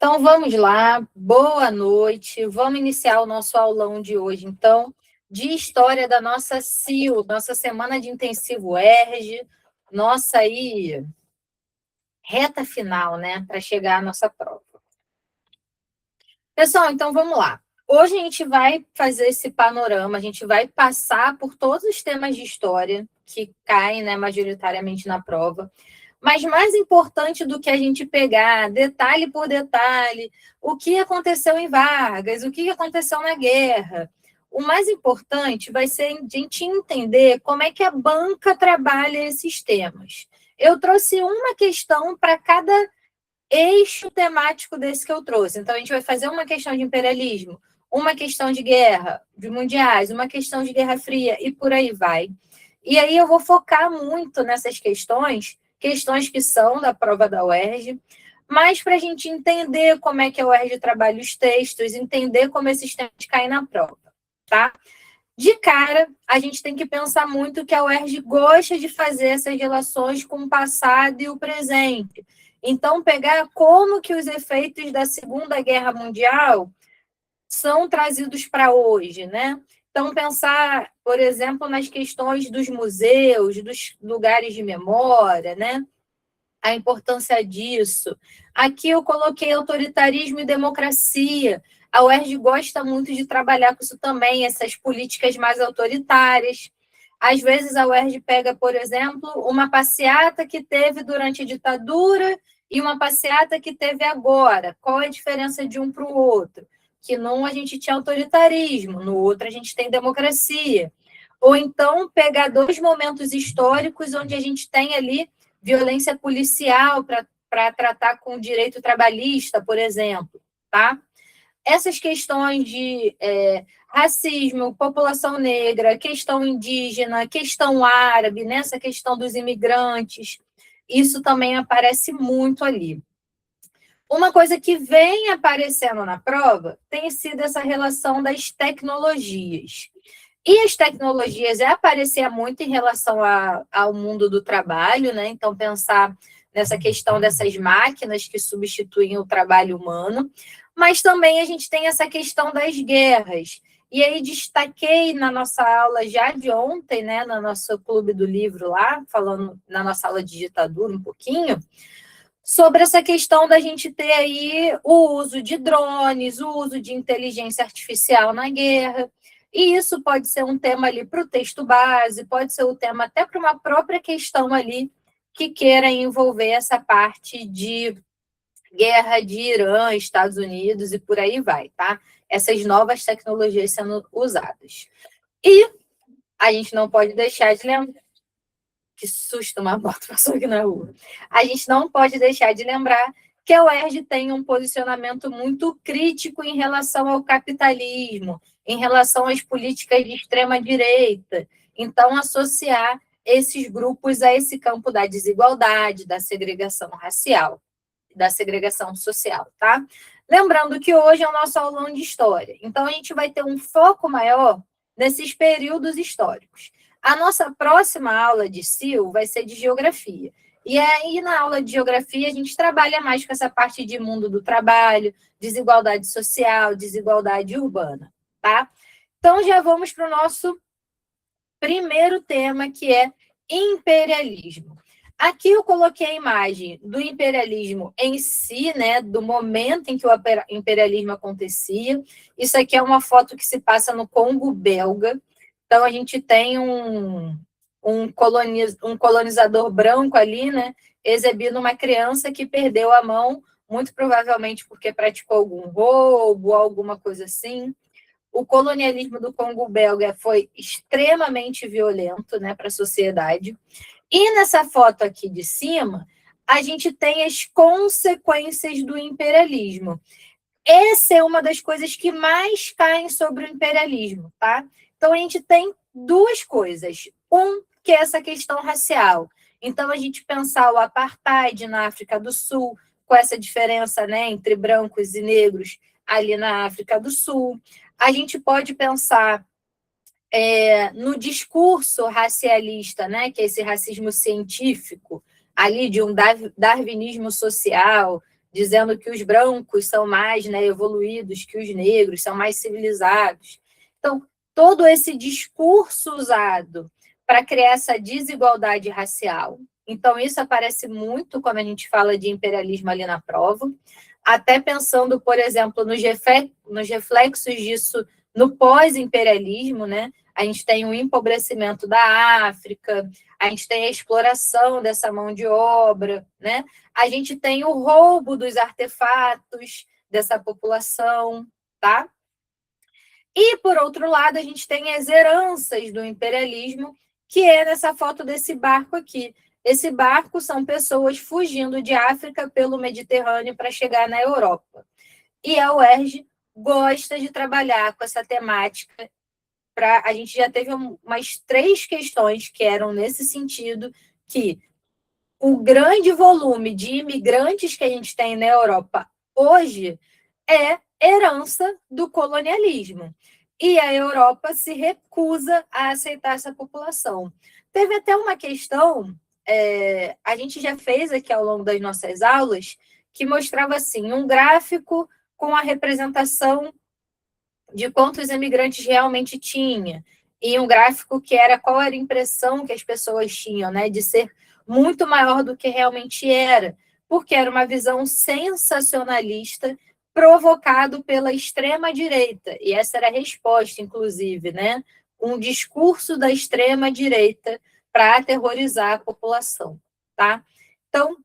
Então, vamos lá. Boa noite. Vamos iniciar o nosso aulão de hoje, então, de História da nossa CIL, nossa Semana de Intensivo ERJ, nossa aí reta final, né, para chegar à nossa prova. Pessoal, então vamos lá. Hoje a gente vai fazer esse panorama, a gente vai passar por todos os temas de história que caem, né, majoritariamente na prova. Mas mais importante do que a gente pegar detalhe por detalhe, o que aconteceu em Vargas, o que aconteceu na guerra, o mais importante vai ser a gente entender como é que a banca trabalha esses temas. Eu trouxe uma questão para cada eixo temático desse que eu trouxe. Então, a gente vai fazer uma questão de imperialismo, uma questão de guerra, de mundiais, uma questão de Guerra Fria e por aí vai. E aí eu vou focar muito nessas questões que são da prova da UERJ, mas para a gente entender como é que a UERJ trabalha os textos, entender como esses temas caem na prova, tá? De cara, a gente tem que pensar muito que a UERJ gosta de fazer essas relações com o passado e o presente. Então, pegar como que os efeitos da Segunda Guerra Mundial são trazidos para hoje, né? Então, pensar, por exemplo, nas questões dos museus, dos lugares de memória, né? A importância disso. Aqui eu coloquei autoritarismo e democracia. A UERJ gosta muito de trabalhar com isso também, essas políticas mais autoritárias. Às vezes a UERJ pega, por exemplo, uma passeata que teve durante a ditadura e uma passeata que teve agora. Qual é a diferença de um para o outro? Que num a gente tinha autoritarismo, no outro a gente tem democracia. Ou então pegar dois momentos históricos onde a gente tem ali violência policial para tratar com o direito trabalhista, por exemplo, tá? Essas questões de racismo, população negra, questão indígena, questão árabe, nessa questão dos imigrantes, isso também aparece muito ali. Uma coisa que vem aparecendo na prova tem sido essa relação das tecnologias. E as tecnologias aparecia muito em relação ao mundo do trabalho, né? Então, pensar nessa questão dessas máquinas que substituem o trabalho humano, mas também a gente tem essa questão das guerras. E aí destaquei na nossa aula já de ontem, né, no nosso clube do livro lá, falando na nossa aula de ditadura um pouquinho, sobre essa questão da gente ter aí o uso de drones, o uso de inteligência artificial na guerra. E isso pode ser um tema ali para o texto base, pode ser um tema até para uma própria questão ali que queira envolver essa parte de guerra de Irã, Estados Unidos e por aí vai, tá? Essas novas tecnologias sendo usadas. E a gente não pode deixar de lembrar. Que susto, uma moto passou aqui na rua. A gente não pode deixar de lembrar que a UERJ tem um posicionamento muito crítico em relação ao capitalismo, em relação às políticas de extrema-direita. Então, associar esses grupos a esse campo da desigualdade, da segregação racial, da segregação social, tá? Lembrando que hoje é o nosso aulão de história. Então, a gente vai ter um foco maior nesses períodos históricos. A nossa próxima aula de CIL vai ser de geografia. E aí, na aula de geografia, a gente trabalha mais com essa parte de mundo do trabalho, desigualdade social, desigualdade urbana, tá? Então, já vamos para o nosso primeiro tema, que é imperialismo. Aqui eu coloquei a imagem do imperialismo em si, né, do momento em que o imperialismo acontecia. Isso aqui é uma foto que se passa no Congo belga. Então, a gente tem um colonizador branco ali, né, exibindo uma criança que perdeu a mão, muito provavelmente porque praticou algum roubo, alguma coisa assim. O colonialismo do Congo belga foi extremamente violento, né, para a sociedade. E nessa foto aqui de cima, a gente tem as consequências do imperialismo. Essa é uma das coisas que mais caem sobre o imperialismo, tá? Então, a gente tem duas coisas. Que é essa questão racial. Então, a gente pensar o apartheid na África do Sul, com essa diferença, né, entre brancos e negros ali na África do Sul. A gente pode pensar no discurso racialista, né, que é esse racismo científico, ali de um darwinismo social, dizendo que os brancos são mais, né, evoluídos que os negros, são mais civilizados. Então, todo esse discurso usado para criar essa desigualdade racial. Então, isso aparece muito quando a gente fala de imperialismo ali na prova, até pensando, por exemplo, nos reflexos disso no pós-imperialismo, né? A gente tem o empobrecimento da África, a gente tem a exploração dessa mão de obra, né? A gente tem o roubo dos artefatos dessa população, tá? E, por outro lado, a gente tem as heranças do imperialismo, que é nessa foto desse barco aqui. Esse barco são pessoas fugindo de África pelo Mediterrâneo para chegar na Europa. E a UERJ gosta de trabalhar com essa temática. A gente já teve umas 3 questões que eram nesse sentido, que o grande volume de imigrantes que a gente tem na Europa hoje é herança do colonialismo. E a Europa se recusa a aceitar essa população. Teve até uma questão, a gente já fez aqui ao longo das nossas aulas, que mostrava assim, um gráfico com a representação de quantos imigrantes realmente tinha, e um gráfico que era qual era a impressão que as pessoas tinham, né, de ser muito maior do que realmente era, porque era uma visão sensacionalista provocado pela extrema-direita, e essa era a resposta, inclusive, né, um discurso da extrema-direita para aterrorizar a população, tá? Então,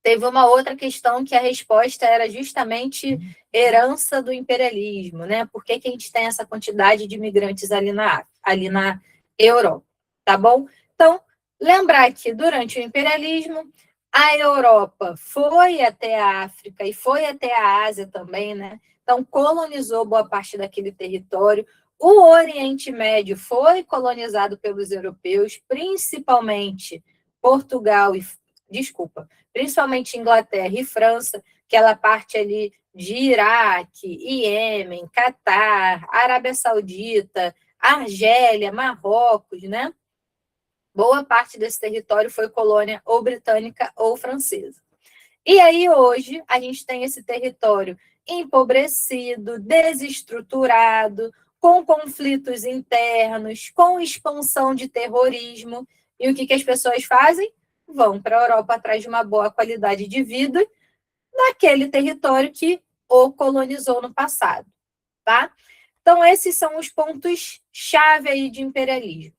teve uma outra questão que a resposta era justamente herança do imperialismo, né? Por que a gente tem essa quantidade de imigrantes ali na Europa, tá bom? Então, lembrar que durante o imperialismo, a Europa foi até a África e foi até a Ásia também, né? Então, colonizou boa parte daquele território. O Oriente Médio foi colonizado pelos europeus, principalmente Portugal e... Desculpa, principalmente Inglaterra e França, aquela parte ali de Iraque, Iêmen, Catar, Arábia Saudita, Argélia, Marrocos, né? Boa parte desse território foi colônia ou britânica ou francesa. E aí, hoje, a gente tem esse território empobrecido, desestruturado, com conflitos internos, com expansão de terrorismo. E o que as pessoas fazem? Vão para a Europa atrás de uma boa qualidade de vida naquele território que o colonizou no passado, tá? Então, esses são os pontos-chave aí de imperialismo.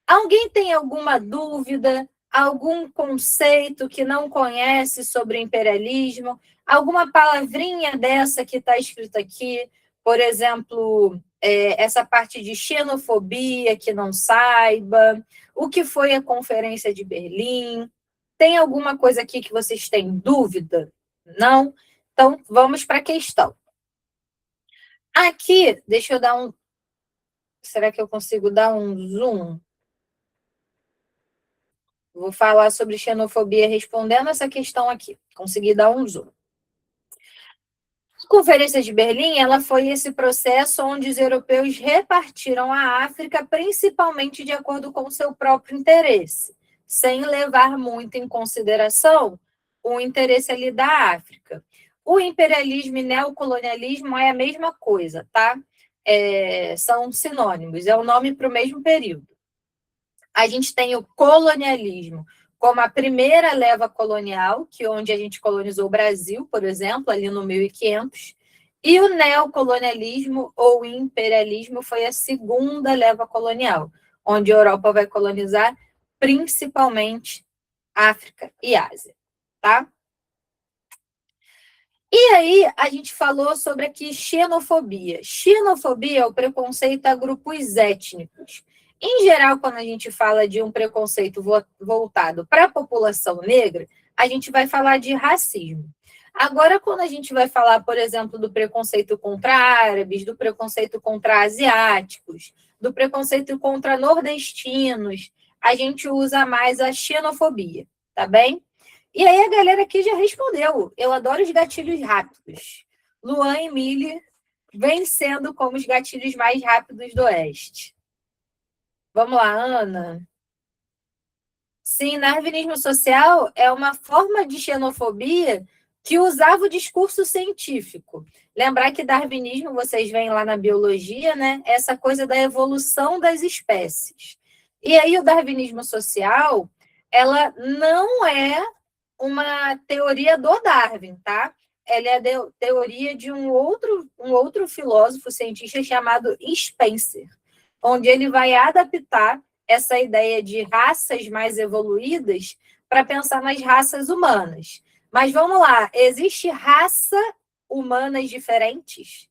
Alguém tem alguma dúvida, algum conceito que não conhece sobre imperialismo? Alguma palavrinha dessa que está escrita aqui? Por exemplo, essa parte de xenofobia que não saiba? O que foi a Conferência de Berlim? Tem alguma coisa aqui que vocês têm dúvida? Não? Então, vamos para a questão. Aqui, deixa eu dar um... Será que eu consigo dar um zoom? Vou falar sobre xenofobia respondendo essa questão aqui. Consegui dar um zoom. A Conferência de Berlim, ela foi esse processo onde os europeus repartiram a África principalmente de acordo com o seu próprio interesse, sem levar muito em consideração o interesse ali da África. O imperialismo e neocolonialismo é a mesma coisa, tá? São sinônimos, é o nome para o mesmo período. A gente tem o colonialismo como a primeira leva colonial, que onde a gente colonizou o Brasil, por exemplo, ali no 1500, e o neocolonialismo ou imperialismo foi a segunda leva colonial, onde a Europa vai colonizar principalmente África e Ásia, tá? E aí, a gente falou sobre aqui xenofobia. Xenofobia é o preconceito a grupos étnicos. Em geral, quando a gente fala de um preconceito voltado para a população negra, a gente vai falar de racismo. Agora, quando a gente vai falar, por exemplo, do preconceito contra árabes, do preconceito contra asiáticos, do preconceito contra nordestinos, a gente usa mais a xenofobia, tá bem? E aí a galera aqui já respondeu. Eu adoro os gatilhos rápidos. Luan e Mili vencendo como os gatilhos mais rápidos do Oeste. Vamos lá, Ana. Sim, darwinismo social é uma forma de xenofobia que usava o discurso científico. Lembrar que darwinismo, vocês veem lá na biologia, né? Essa coisa da evolução das espécies. E aí o darwinismo social, ela não é uma teoria do Darwin, tá? Ela é a teoria de um outro filósofo cientista chamado Spencer, onde ele vai adaptar essa ideia de raças mais evoluídas para pensar nas raças humanas. Mas vamos lá, existe raça humanas diferentes?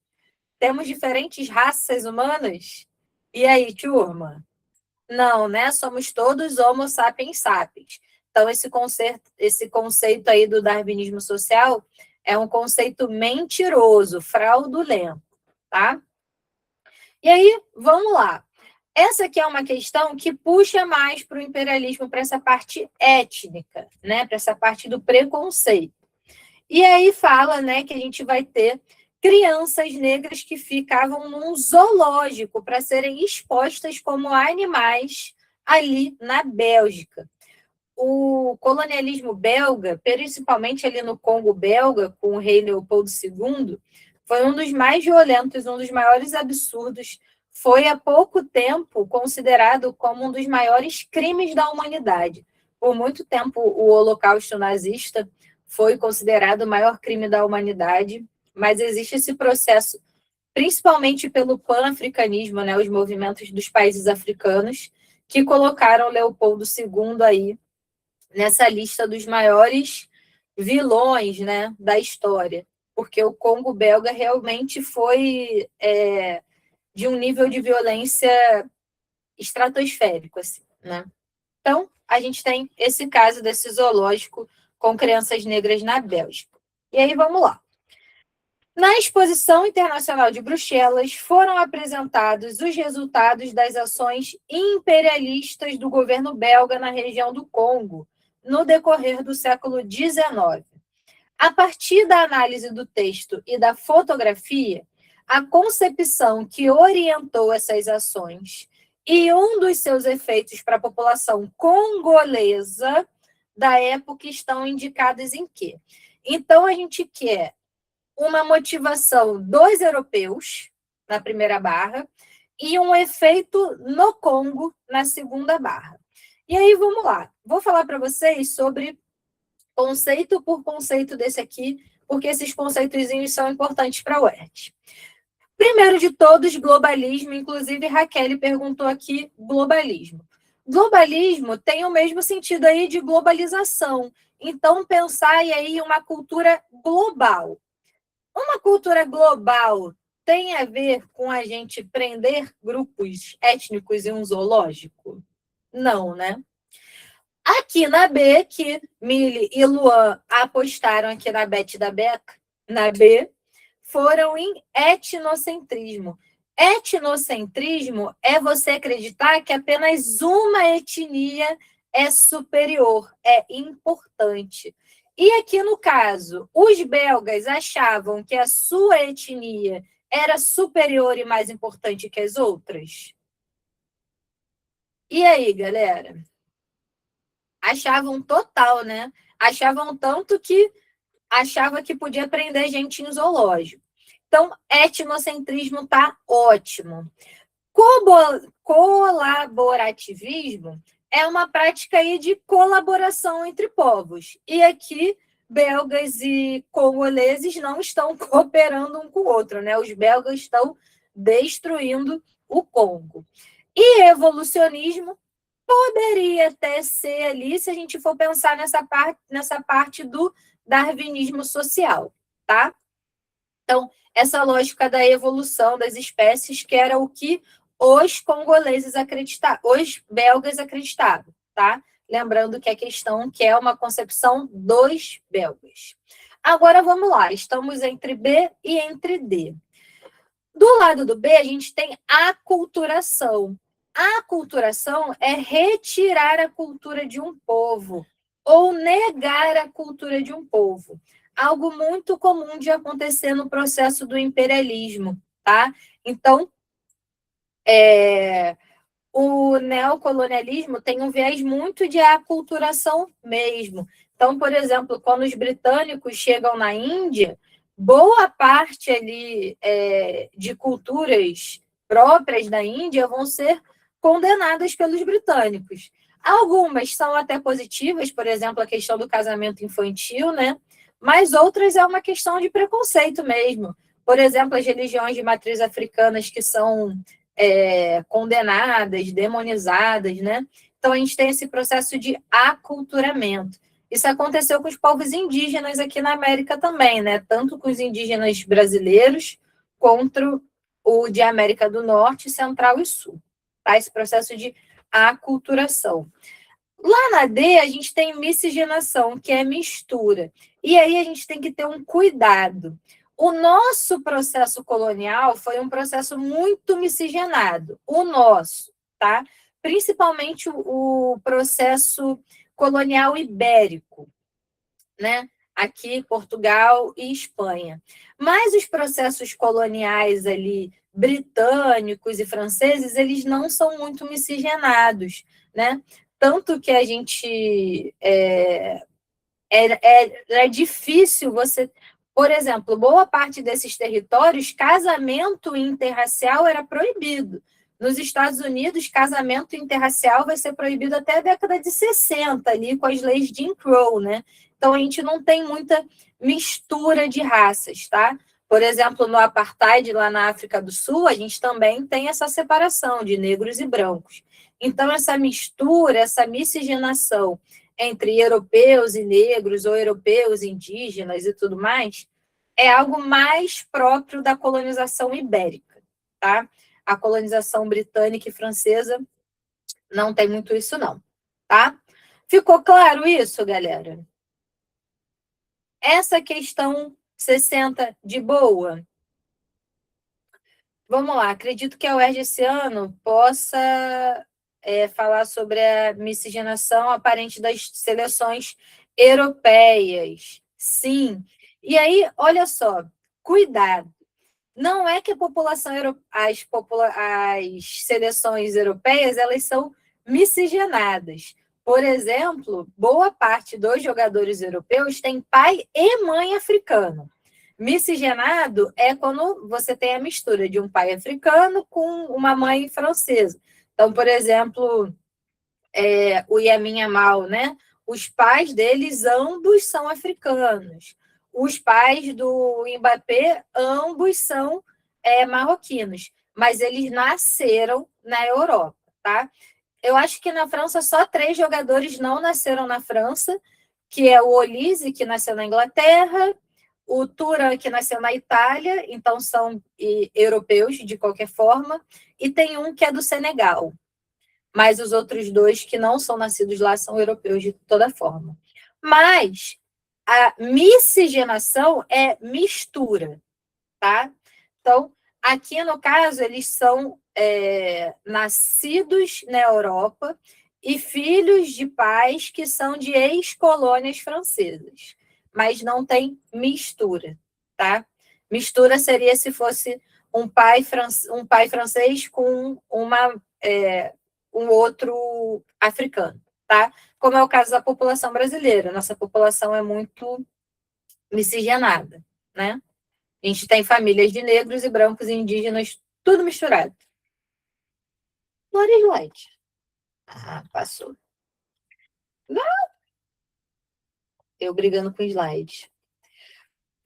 Temos diferentes raças humanas? E aí, turma? Não, né? Somos todos Homo sapiens sapiens. Então, esse conceito aí do darwinismo social é um conceito mentiroso, fraudulento, tá? E aí, vamos lá. Essa aqui é uma questão que puxa mais para o imperialismo, para essa parte étnica, né? Para essa parte do preconceito. E aí fala, né, que a gente vai ter crianças negras que ficavam num zoológico para serem expostas como animais ali na Bélgica. O colonialismo belga, principalmente ali no Congo belga, com o rei Leopoldo II, foi um dos mais violentos, um dos maiores absurdos. Foi há pouco tempo considerado como um dos maiores crimes da humanidade. Por muito tempo, o Holocausto nazista foi considerado o maior crime da humanidade, mas existe esse processo, principalmente pelo pan-africanismo, né, os movimentos dos países africanos, que colocaram Leopoldo II aí nessa lista dos maiores vilões, né, da história, porque o Congo belga realmente foi de um nível de violência estratosférico, assim, né? Então, a gente tem esse caso desse zoológico com crianças negras na Bélgica. E aí, vamos lá. Na Exposição Internacional de Bruxelas, foram apresentados os resultados das ações imperialistas do governo belga na região do Congo, no decorrer do século XIX. A partir da análise do texto e da fotografia, a concepção que orientou essas ações e um dos seus efeitos para a população congolesa da época estão indicados em quê? Então, a gente quer uma motivação dos europeus, na primeira barra, e um efeito no Congo, na segunda barra. E aí, vamos lá. Vou falar para vocês sobre conceito por conceito desse aqui, porque esses conceitozinhos são importantes para o UERJ. Primeiro de todos, globalismo. Inclusive, Raquel perguntou aqui globalismo. Globalismo tem o mesmo sentido aí de globalização. Então, pensar aí uma cultura global. Uma cultura global tem a ver com a gente prender grupos étnicos em um zoológico? Não, né? Aqui na B, que Mili e Luan apostaram aqui na Bet da Beca, na B, foram em etnocentrismo. Etnocentrismo é você acreditar que apenas uma etnia é superior, é importante. E aqui no caso, os belgas achavam que a sua etnia era superior e mais importante que as outras? E aí, galera? Achavam total, né? Achavam tanto que achava que podia prender gente em zoológico. Então, etnocentrismo tá ótimo. Colaborativismo é uma prática aí de colaboração entre povos. E aqui, belgas e congoleses não estão cooperando um com o outro, né? Os belgas estão destruindo o Congo. E evolucionismo poderia até ser ali, se a gente for pensar nessa parte do darwinismo social, tá? Então, essa lógica da evolução das espécies, que era o que os congoleses acreditavam, os belgas acreditavam, tá? Lembrando que a questão que é uma concepção dos belgas. Agora, vamos lá, estamos entre B e entre D. Do lado do B, a gente tem aculturação. A aculturação é retirar a cultura de um povo ou negar a cultura de um povo. Algo muito comum de acontecer no processo do imperialismo, tá? Então, o neocolonialismo tem um viés muito de aculturação mesmo. Então, por exemplo, quando os britânicos chegam na Índia, boa parte ali de culturas próprias da Índia vão ser condenadas pelos britânicos. Algumas são até positivas, por exemplo, a questão do casamento infantil, né? Mas outras é uma questão de preconceito mesmo. Por exemplo, as religiões de matriz africanas que são condenadas, demonizadas, né? Então, a gente tem esse processo de aculturamento. Isso aconteceu com os povos indígenas aqui na América também, né? Tanto com os indígenas brasileiros, quanto o de América do Norte, Central e Sul. Tá? Esse processo de aculturação. Lá na D, a gente tem miscigenação, que é mistura. E aí a gente tem que ter um cuidado. O nosso processo colonial foi um processo muito miscigenado. O nosso, tá? Principalmente o processo colonial ibérico, né? Aqui, Portugal e Espanha. Mas os processos coloniais ali, britânicos e franceses, eles não são muito miscigenados, né? Tanto que a gente é difícil você. Por exemplo, boa parte desses territórios, casamento interracial era proibido. Nos Estados Unidos, casamento interracial vai ser proibido até a década de 60, ali com as leis de Jim Crow, né? Então, a gente não tem muita mistura de raças, tá? Por exemplo, no apartheid, lá na África do Sul, a gente também tem essa separação de negros e brancos. Então, essa mistura, essa miscigenação entre europeus e negros, ou europeus e indígenas e tudo mais, é algo mais próprio da colonização ibérica, tá? A colonização britânica e francesa não tem muito isso, não, tá? Ficou claro isso, galera? Essa questão 60 de boa? Vamos lá, acredito que a UERJ esse ano possa falar sobre a miscigenação aparente das seleções europeias. Sim. E aí, olha só, cuidado. Não é que a população as seleções europeias elas são miscigenadas. Por exemplo, boa parte dos jogadores europeus tem pai e mãe africano. Miscigenado é quando você tem a mistura de um pai africano com uma mãe francesa. Então, por exemplo, o Yamin Yamal, né? Os pais deles ambos são africanos. Os pais do Mbappé ambos são marroquinos, mas eles nasceram na Europa, tá? Eu acho que na França só 3 jogadores não nasceram na França, que é o Olise, que nasceu na Inglaterra, o Thuram, que nasceu na Itália, então são europeus de qualquer forma, e tem um que é do Senegal. Mas os outros 2 que não são nascidos lá são europeus de toda forma. Mas a miscigenação é mistura, tá? Então, aqui no caso, eles são nascidos na Europa e filhos de pais que são de ex-colônias francesas, mas não tem mistura, tá? Mistura seria se fosse um pai francês com um outro africano, tá? Como é o caso da população brasileira. Nossa população é muito miscigenada, né? A gente tem famílias de negros e brancos e indígenas, tudo misturado. Glória slide. Ah, passou. Não. Eu brigando com slide.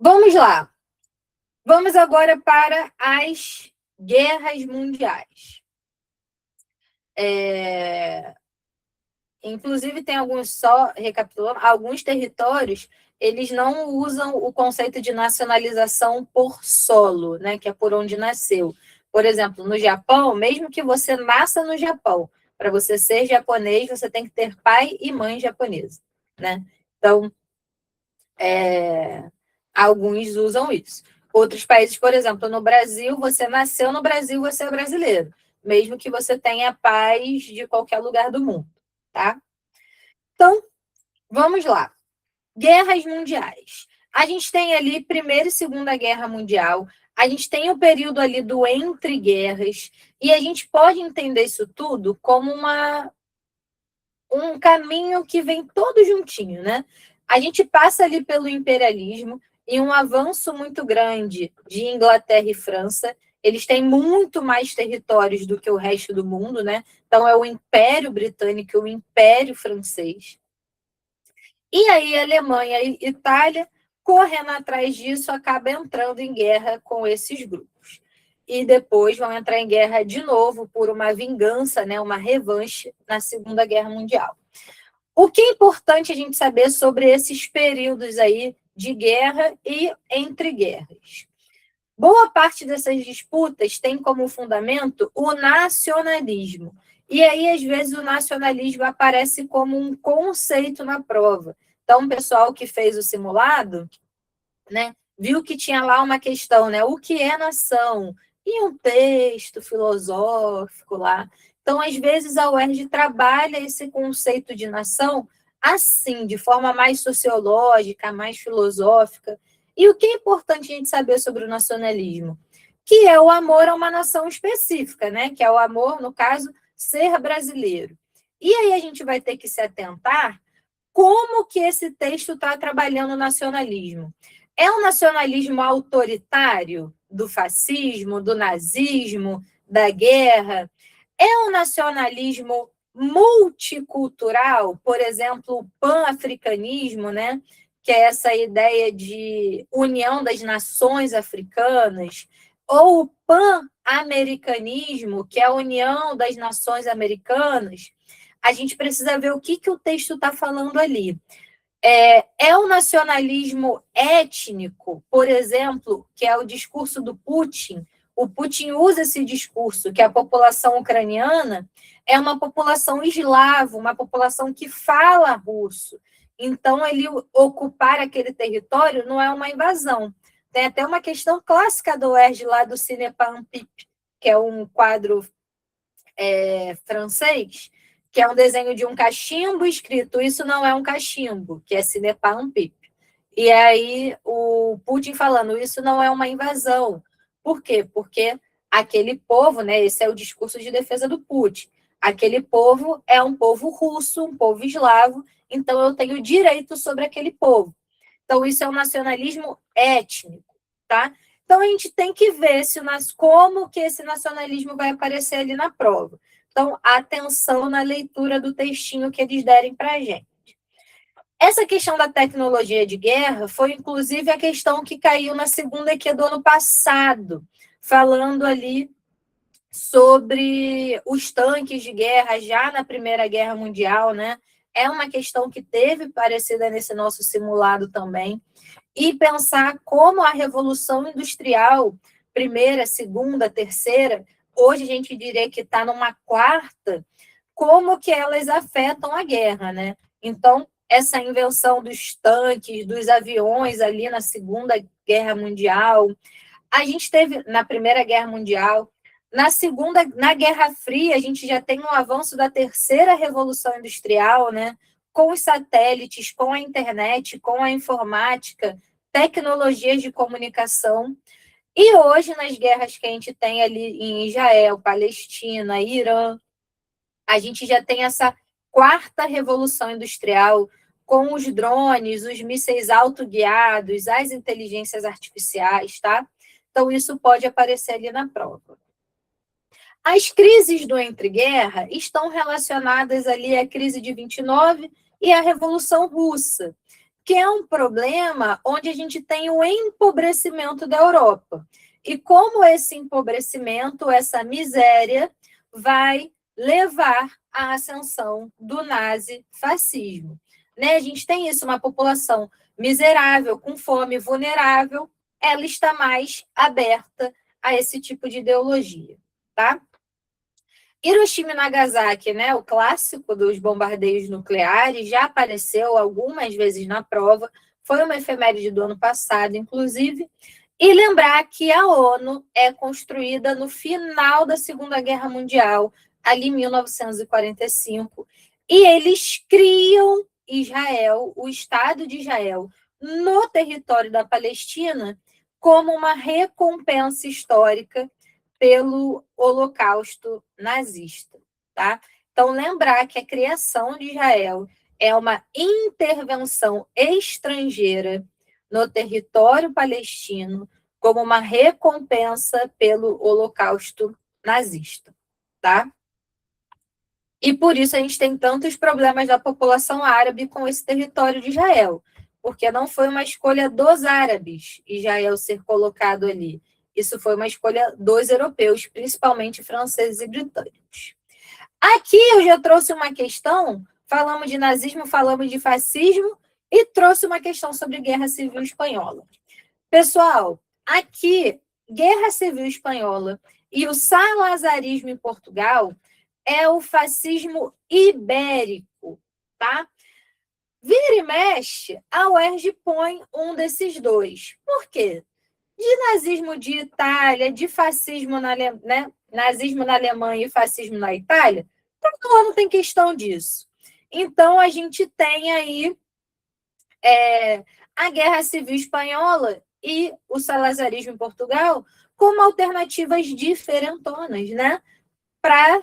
Vamos lá. Vamos agora para as guerras mundiais. Inclusive, tem alguns, só recapitulando, alguns territórios, eles não usam o conceito de nacionalização por solo, né, que é por onde nasceu. Por exemplo, no Japão, mesmo que você nasça no Japão, para você ser japonês, você tem que ter pai e mãe japonesa, né? Então, alguns usam isso. Outros países, por exemplo, no Brasil, você nasceu no Brasil, você é brasileiro, mesmo que você tenha pais de qualquer lugar do mundo, tá? Então, vamos lá. Guerras mundiais. A gente tem ali Primeira e Segunda Guerra Mundial, a gente tem o período ali do entre guerras, e a gente pode entender isso tudo como um caminho que vem todo juntinho, né? A gente passa ali pelo imperialismo e um avanço muito grande de Inglaterra e França. Eles têm muito mais territórios do que o resto do mundo, né? Então, é o Império Britânico e o Império Francês. E aí, a Alemanha e Itália, correndo atrás disso, acaba entrando em guerra com esses grupos. E depois vão entrar em guerra de novo por uma vingança, né? Uma revanche na Segunda Guerra Mundial. O que é importante a gente saber sobre esses períodos aí de guerra e entre guerras? Boa parte dessas disputas tem como fundamento o nacionalismo. E aí, às vezes, o nacionalismo aparece como um conceito na prova. Então, o pessoal que fez o simulado, né, viu que tinha lá uma questão, né? O que é nação? E um texto filosófico lá. Então, às vezes, a UERJ trabalha esse conceito de nação assim, de forma mais sociológica, mais filosófica. E o que é importante a gente saber sobre o nacionalismo? Que é o amor a uma nação específica, né? Que é o amor, no caso, ser brasileiro. E aí a gente vai ter que se atentar como que esse texto está trabalhando o nacionalismo. É um nacionalismo autoritário do fascismo, do nazismo, da guerra? É um nacionalismo multicultural, por exemplo, o pan-africanismo, né? Que é essa ideia de união das nações africanas, ou o pan-americanismo, que é a união das nações americanas. A gente precisa ver o que o texto está falando ali. É o nacionalismo étnico, por exemplo, que é o discurso do Putin. O Putin usa esse discurso, que a população ucraniana é uma população eslava, uma população que fala russo. Então, ele ocupar aquele território não é uma invasão. Tem até uma questão clássica do UERJ lá do Cinépa un Pip, que é um quadro francês, que é um desenho de um cachimbo escrito "Isso não é um cachimbo", que é "Ce n'est pas un pipe". E aí o Putin falando "Isso não é uma invasão". Por quê? Porque aquele povo, né, esse é o discurso de defesa do Putin, aquele povo é um povo russo, um povo eslavo, então eu tenho direito sobre aquele povo. Então isso é um nacionalismo étnico, tá? Então a gente tem que ver como que esse nacionalismo vai aparecer ali na prova. Então, atenção na leitura do textinho que eles derem para a gente. Essa questão da tecnologia de guerra foi, inclusive, a questão que caiu na segunda EQ do ano passado, falando ali sobre os tanques de guerra já na Primeira Guerra Mundial, né? É uma questão que teve parecida nesse nosso simulado também. E pensar como a Revolução Industrial, primeira, segunda, terceira, hoje a gente diria que está numa quarta, como que elas afetam a guerra, né? Então, essa invenção dos tanques, dos aviões ali na Segunda Guerra Mundial, a gente teve na Primeira Guerra Mundial, na Guerra Fria, a gente já tem um avanço da terceira Revolução Industrial, né? Com os satélites, com a internet, com a informática, tecnologias de comunicação. E hoje, nas guerras que a gente tem ali em Israel, Palestina, Irã, a gente já tem essa quarta revolução industrial com os drones, os mísseis autoguiados, as inteligências artificiais, tá? Então, isso pode aparecer ali na prova. As crises do entre-guerra estão relacionadas ali à crise de 29 e à Revolução Russa, que é um problema onde a gente tem o empobrecimento da Europa. E como esse empobrecimento, essa miséria, vai levar à ascensão do nazifascismo. Né? A gente tem isso, uma população miserável, com fome, vulnerável, ela está mais aberta a esse tipo de ideologia, tá? Hiroshima e Nagasaki, né, o clássico dos bombardeios nucleares, já apareceu algumas vezes na prova, foi uma efeméride do ano passado, inclusive, e lembrar que a ONU é construída no final da Segunda Guerra Mundial, ali em 1945, e eles criam Israel, o Estado de Israel, no território da Palestina, como uma recompensa histórica pelo Holocausto nazista, tá? Então, lembrar que a criação de Israel é uma intervenção estrangeira no território palestino como uma recompensa pelo Holocausto nazista, tá? E por isso a gente tem tantos problemas da população árabe com esse território de Israel, porque não foi uma escolha dos árabes Israel ser colocado ali. Isso foi uma escolha dos europeus, principalmente franceses e britânicos. Aqui eu já trouxe uma questão, falamos de nazismo, falamos de fascismo, e trouxe uma questão sobre Guerra Civil Espanhola. Pessoal, aqui, Guerra Civil Espanhola e o salazarismo em Portugal é o fascismo ibérico, tá? Vira e mexe, a UERJ põe um desses dois. Por quê? De nazismo de Itália, de fascismo né? Nazismo na Alemanha e fascismo na Itália, todo ano tem questão disso. Então, a gente tem aí a Guerra Civil Espanhola e o salazarismo em Portugal como alternativas diferentonas, né? Para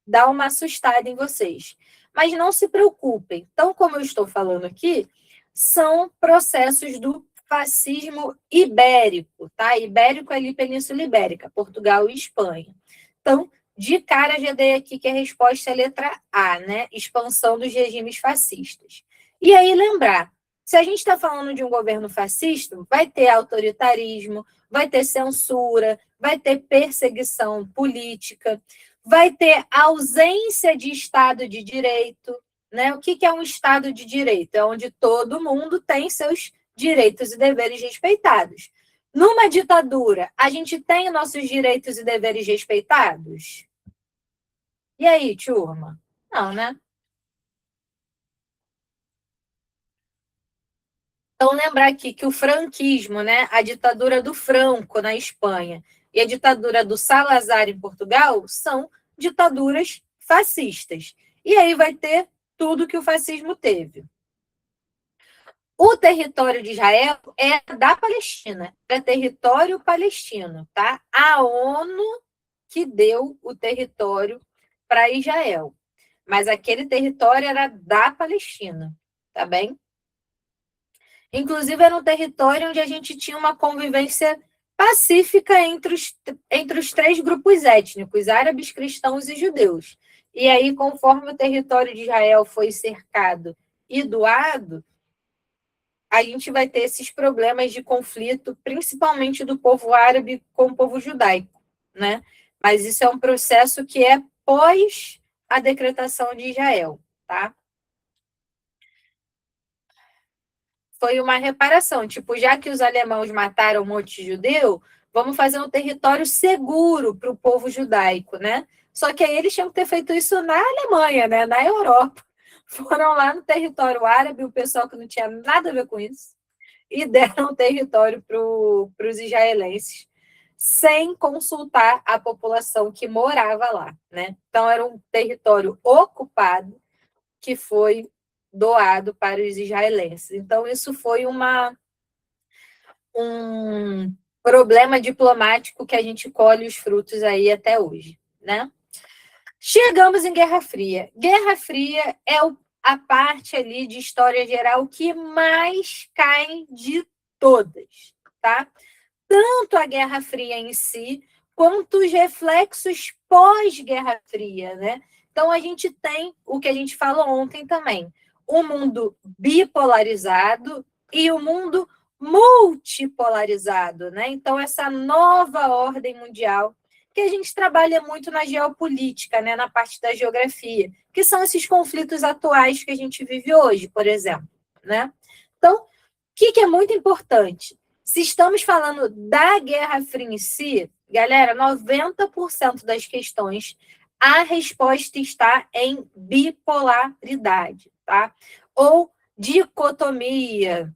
dar uma assustada em vocês. Mas não se preocupem. Então, como eu estou falando aqui, são processos do fascismo ibérico, tá? Ibérico é ali Península Ibérica, Portugal e Espanha. Então, de cara, já dei aqui que a resposta é a letra A, né? Expansão dos regimes fascistas. E aí, lembrar, se a gente está falando de um governo fascista, vai ter autoritarismo, vai ter censura, vai ter perseguição política, vai ter ausência de Estado de Direito, né? O que é um Estado de Direito? É onde todo mundo tem seus direitos e deveres respeitados. Numa ditadura, a gente tem nossos direitos e deveres respeitados? E aí, turma? Não, né? Então, lembrar aqui que o franquismo, né, a ditadura do Franco na Espanha e a ditadura do Salazar em Portugal são ditaduras fascistas. E aí vai ter tudo que o fascismo teve. O território de Israel é da Palestina, é território palestino, tá? A ONU que deu o território para Israel, mas aquele território era da Palestina, tá bem? Inclusive, era um território onde a gente tinha uma convivência pacífica entre os três grupos étnicos, árabes, cristãos e judeus. E aí, conforme o território de Israel foi cercado e doado, a gente vai ter esses problemas de conflito, principalmente do povo árabe com o povo judaico, né? Mas isso é um processo que é pós a decretação de Israel, tá? Foi uma reparação. Tipo, já que os alemãos mataram um monte de judeu, vamos fazer um território seguro para o povo judaico, né? Só que aí eles tinham que ter feito isso na Alemanha, né? Na Europa. Foram lá no território árabe, o pessoal que não tinha nada a ver com isso, e deram o território para os israelenses, sem consultar a população que morava lá, né? Então, era um território ocupado que foi doado para os israelenses. Então, isso foi um problema diplomático que a gente colhe os frutos aí até hoje, né? Chegamos em Guerra Fria. Guerra Fria é a parte ali de história geral que mais cai de todas, tá? Tanto a Guerra Fria em si, quanto os reflexos pós-Guerra Fria, né? Então, a gente tem o que a gente falou ontem também, o mundo bipolarizado e o mundo multipolarizado, né? Então, essa nova ordem mundial, que a gente trabalha muito na geopolítica, né? Na parte da geografia, que são esses conflitos atuais que a gente vive hoje, por exemplo, né? Então, o que é muito importante? Se estamos falando da Guerra Fria em si, galera, 90% das questões, a resposta está em bipolaridade, tá? Ou dicotomia,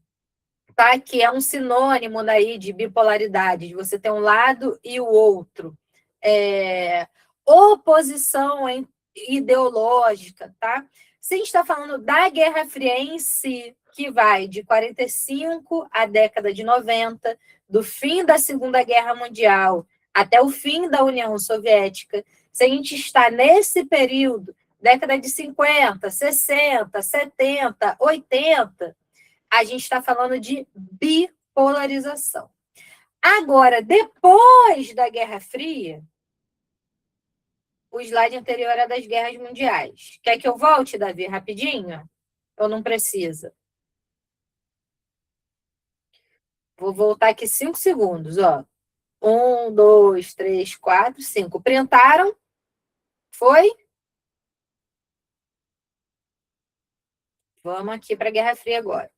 tá? Que é um sinônimo daí de bipolaridade, de você ter um lado e o outro. Oposição ideológica, tá? Se a gente está falando da Guerra Fria em si, que vai de 45 à década de 90, do fim da Segunda Guerra Mundial até o fim da União Soviética, se a gente está nesse período, década de 50, 60, 70, 80, a gente está falando de bipolarização. Agora, depois da Guerra Fria, o slide anterior é das guerras mundiais. Quer que eu volte, Davi, rapidinho? Ou não precisa? Vou voltar aqui 5 segundos, ó. 1, 2, 3, 4, 5. Printaram? Foi? Vamos aqui para a Guerra Fria agora.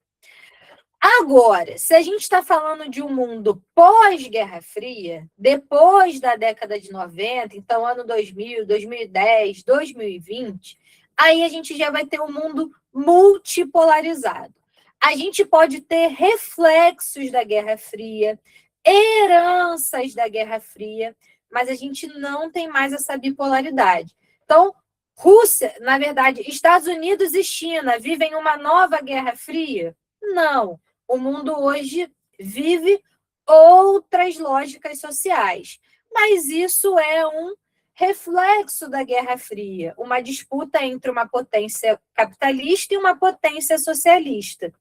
Agora, se a gente está falando de um mundo pós-Guerra Fria, depois da década de 90, então ano 2000, 2010, 2020, aí a gente já vai ter um mundo multipolarizado. A gente pode ter reflexos da Guerra Fria, heranças da Guerra Fria, mas a gente não tem mais essa bipolaridade. Então, Rússia, na verdade, Estados Unidos e China vivem uma nova Guerra Fria? Não. O mundo hoje vive outras lógicas sociais, mas isso é um reflexo da Guerra Fria, uma disputa entre uma potência capitalista e uma potência socialista.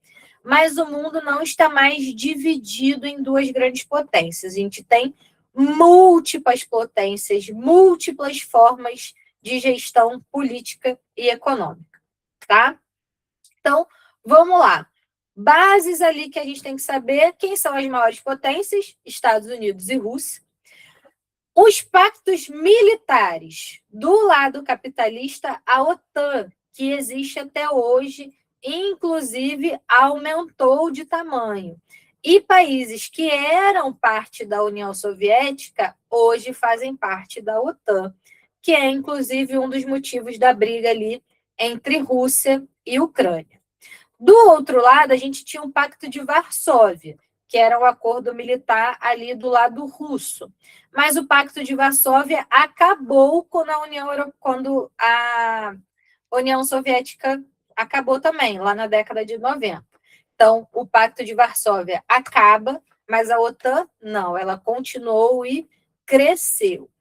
Mas o mundo não está mais dividido em duas grandes potências. A gente tem múltiplas potências, múltiplas formas de gestão política e econômica, tá? Então, vamos lá. Bases ali que a gente tem que saber: quem são as maiores potências? Estados Unidos e Rússia. Os pactos militares do lado capitalista, a OTAN, que existe até hoje, inclusive aumentou de tamanho. E países que eram parte da União Soviética, hoje fazem parte da OTAN, que é inclusive um dos motivos da briga ali entre Rússia e Ucrânia. Do outro lado, a gente tinha um Pacto de Varsóvia, que era um acordo militar ali do lado russo. Mas o Pacto de Varsóvia acabou quando a União Soviética acabou também, lá na década de 90. Então, o Pacto de Varsóvia acaba, mas a OTAN não, ela continuou e cresceu.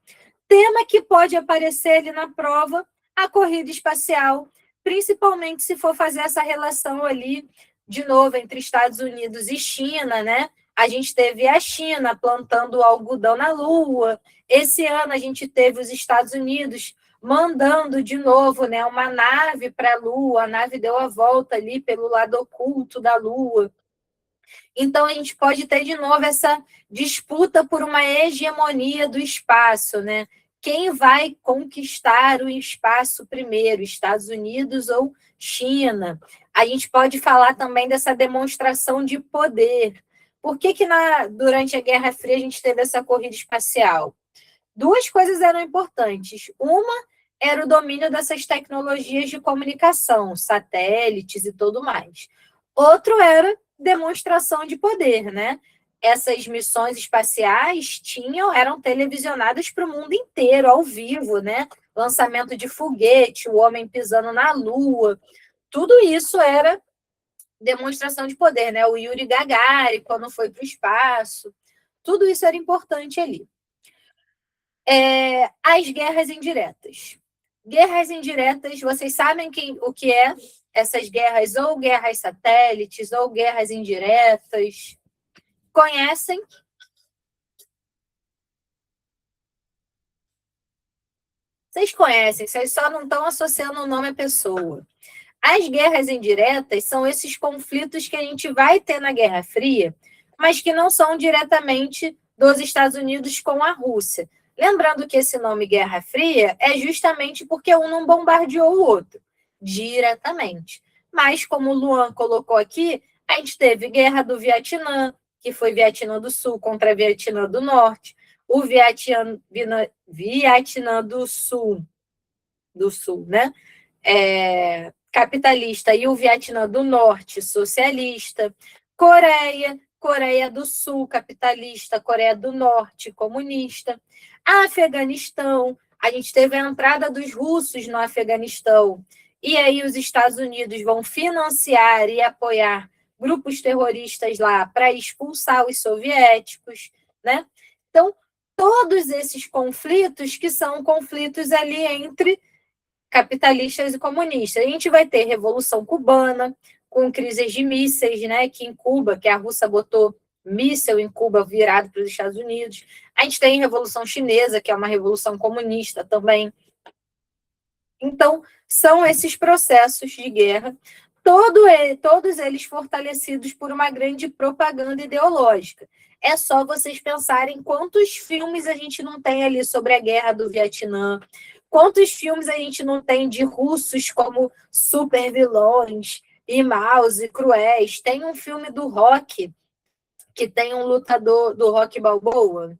Tema que pode aparecer ali na prova: a corrida espacial, principalmente se for fazer essa relação ali, de novo, entre Estados Unidos e China, né? A gente teve a China plantando algodão na Lua. Esse ano a gente teve os Estados Unidos mandando de novo, né, uma nave para a Lua. A nave deu a volta ali pelo lado oculto da Lua. Então, a gente pode ter de novo essa disputa por uma hegemonia do espaço, né? Quem vai conquistar o espaço primeiro, Estados Unidos ou China? A gente pode falar também dessa demonstração de poder. Por que durante a Guerra Fria a gente teve essa corrida espacial? Duas coisas eram importantes. Uma era o domínio dessas tecnologias de comunicação, satélites e tudo mais. Outro era demonstração de poder, né? Essas missões espaciais eram televisionadas para o mundo inteiro, ao vivo, né? Lançamento de foguete, o homem pisando na Lua, tudo isso era demonstração de poder, né? O Yuri Gagarin, quando foi para o espaço, tudo isso era importante ali. As guerras indiretas. Guerras indiretas, vocês sabem o que é essas guerras, ou guerras satélites, ou guerras indiretas? Conhecem? Vocês conhecem, vocês só não estão associando o nome à pessoa. As guerras indiretas são esses conflitos que a gente vai ter na Guerra Fria, mas que não são diretamente dos Estados Unidos com a Rússia. Lembrando que esse nome Guerra Fria é justamente porque um não bombardeou o outro diretamente. Mas, como o Luan colocou aqui, a gente teve Guerra do Vietnã, que foi Vietnã do Sul contra Vietnã do Norte, o Vietnã do Sul, né? Capitalista, e o Vietnã do Norte, socialista. Coreia do Sul, capitalista, Coreia do Norte, comunista. Afeganistão, a gente teve a entrada dos russos no Afeganistão, e aí os Estados Unidos vão financiar e apoiar grupos terroristas lá para expulsar os soviéticos, né? Então, todos esses conflitos que são conflitos ali entre capitalistas e comunistas. A gente vai ter Revolução Cubana, com crises de mísseis, né, que em Cuba, que a Rússia botou míssil em Cuba virado para os Estados Unidos. A gente tem Revolução Chinesa, que é uma revolução comunista também. Então, são esses processos de guerra, todos eles fortalecidos por uma grande propaganda ideológica. É só vocês pensarem quantos filmes a gente não tem ali sobre a guerra do Vietnã, quantos filmes a gente não tem de russos como super vilões e maus e cruéis. Tem um filme do Rock, que tem um lutador do Rock Balboa.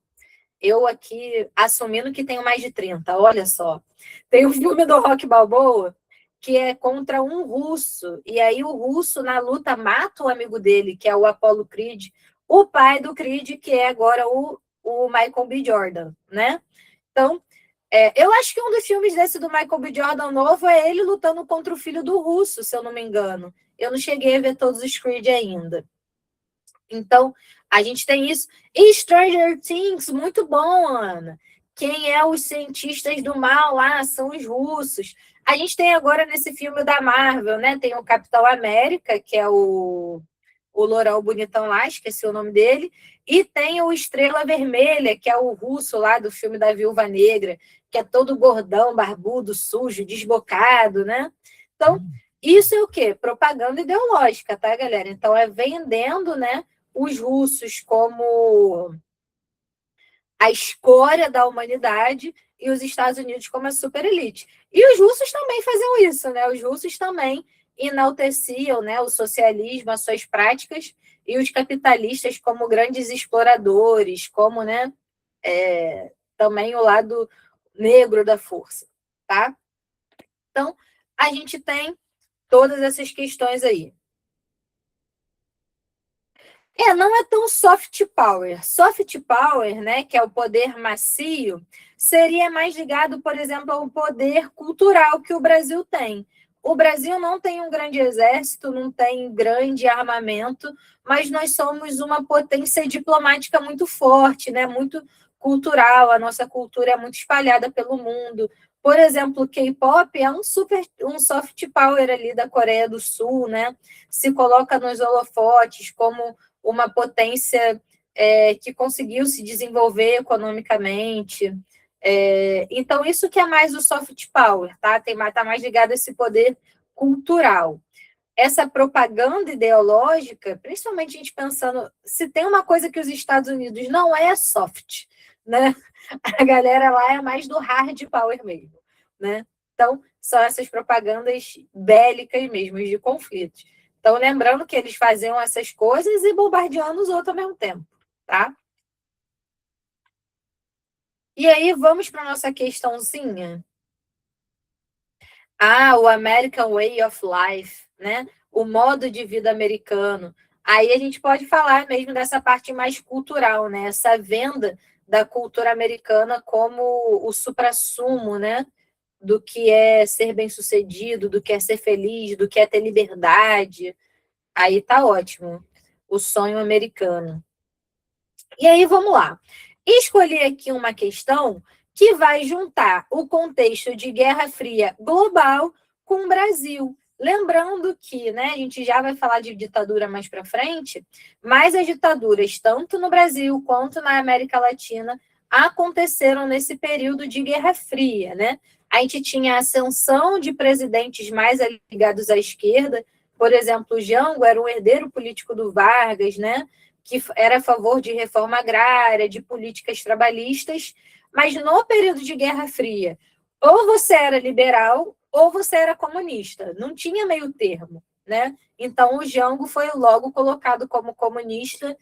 Eu aqui assumindo que tenho mais de 30, olha só. Tem um filme do Rock Balboa que é contra um russo, e aí o russo, na luta, mata o amigo dele, que é o Apollo Creed, o pai do Creed, que é agora o Michael B. Jordan, né? Então, eu acho que um dos filmes desse do Michael B. Jordan novo é ele lutando contra o filho do russo, se eu não me engano. Eu não cheguei a ver todos os Creed ainda. Então, a gente tem isso. E Stranger Things, muito bom, Ana. Quem é os cientistas do mal lá? São os russos. A gente tem agora nesse filme da Marvel, né? Tem o Capitão América, que é o lourão bonitão lá, esqueci o nome dele. E tem o Estrela Vermelha, que é o russo lá do filme da Viúva Negra, que é todo gordão, barbudo, sujo, desbocado, né? Então, isso é o quê? Propaganda ideológica, tá, galera? Então, é vendendo, né, os russos como a escória da humanidade e os Estados Unidos como a super elite. E os russos também faziam isso, né? Os russos também enalteciam, né, o socialismo, as suas práticas, e os capitalistas como grandes exploradores, como, né, também o lado negro da força, tá? Então, a gente tem todas essas questões aí. Não é tão soft power. Soft power, né, que é o poder macio, seria mais ligado, por exemplo, ao poder cultural que o Brasil tem. O Brasil não tem um grande exército, não tem grande armamento, mas nós somos uma potência diplomática muito forte, né, muito cultural. A nossa cultura é muito espalhada pelo mundo. Por exemplo, o K-pop é um soft power ali da Coreia do Sul, né? Se coloca nos holofotes como uma potência que conseguiu se desenvolver economicamente. Então, isso que é mais o soft power, tá? Tá mais ligado a esse poder cultural. Essa propaganda ideológica, principalmente a gente pensando, se tem uma coisa que os Estados Unidos não é soft, né? A galera lá é mais do hard power mesmo, né? Então, são essas propagandas bélicas mesmo, de conflitos. Então, lembrando que eles faziam essas coisas e bombardeando os outros ao mesmo tempo, tá? E aí, vamos para a nossa questãozinha. O American Way of Life, né? O modo de vida americano. Aí a gente pode falar mesmo dessa parte mais cultural, né? Essa venda da cultura americana como o suprassumo, né? Do que é ser bem-sucedido, do que é ser feliz, do que é ter liberdade. Aí tá ótimo. O sonho americano. E aí, vamos lá. Escolhi aqui uma questão que vai juntar o contexto de Guerra Fria global com o Brasil. Lembrando que, né, a gente já vai falar de ditadura mais para frente, mas as ditaduras, tanto no Brasil quanto na América Latina, aconteceram nesse período de Guerra Fria, né? A gente tinha a ascensão de presidentes mais ligados à esquerda, por exemplo, o Jango era um herdeiro político do Vargas, né? Que era a favor de reforma agrária, de políticas trabalhistas, mas no período de Guerra Fria, ou você era liberal ou você era comunista, não tinha meio termo, né? Então o Jango foi logo colocado como comunista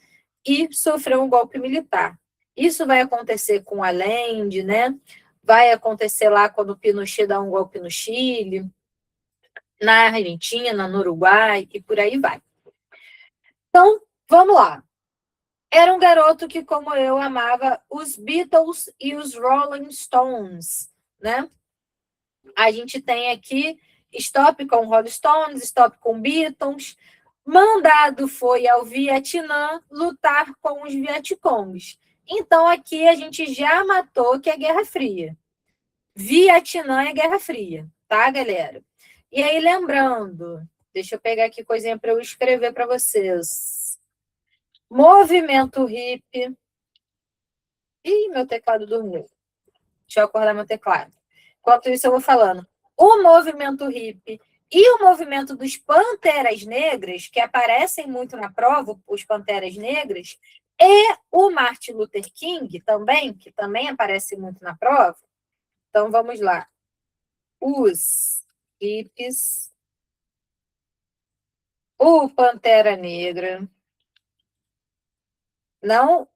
e sofreu um golpe militar. Isso vai acontecer com Allende, né? Vai acontecer lá quando o Pinochet dá um golpe no Chile, na Argentina, no Uruguai e por aí vai. Então, vamos lá. Era um garoto que, como eu, amava os Beatles e os Rolling Stones, né? A gente tem aqui Stop com Rolling Stones, Stop com Beatles. Mandado foi ao Vietnã lutar com os Vietcongs. Então, aqui a gente já matou que é Guerra Fria. Vietnã é Guerra Fria. tá, galera? E aí, lembrando, deixa eu pegar aqui coisinha para eu escrever para vocês. Movimento hippie. Ih, meu teclado dormiu. Deixa eu acordar meu teclado. Enquanto isso, eu vou falando. O movimento hippie e o movimento dos Panteras Negras, que aparecem muito na prova, os Panteras Negras, e o Martin Luther King também, que também aparece muito na prova. Então, vamos lá. Os hippies, o Pantera Negra, não,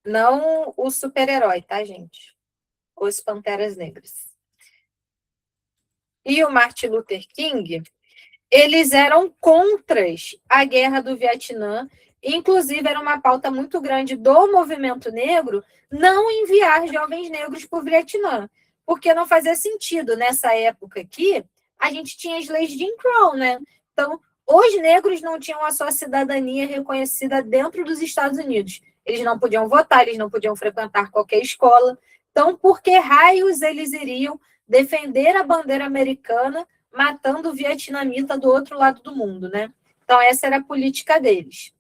não o super-herói, tá, gente? Os Panteras Negras. E o Martin Luther King, eles eram contras à guerra do Vietnã, inclusive era uma pauta muito grande do movimento negro não enviar jovens negros para o Vietnã, porque não fazia sentido. Nessa época aqui, a gente tinha as leis de Jim Crow, né? Então, os negros não tinham a sua cidadania reconhecida dentro dos Estados Unidos. Eles não podiam votar, eles não podiam frequentar qualquer escola. Então, por que raios eles iriam defender a bandeira americana matando o vietnamita do outro lado do mundo, né? Então, essa era a política deles.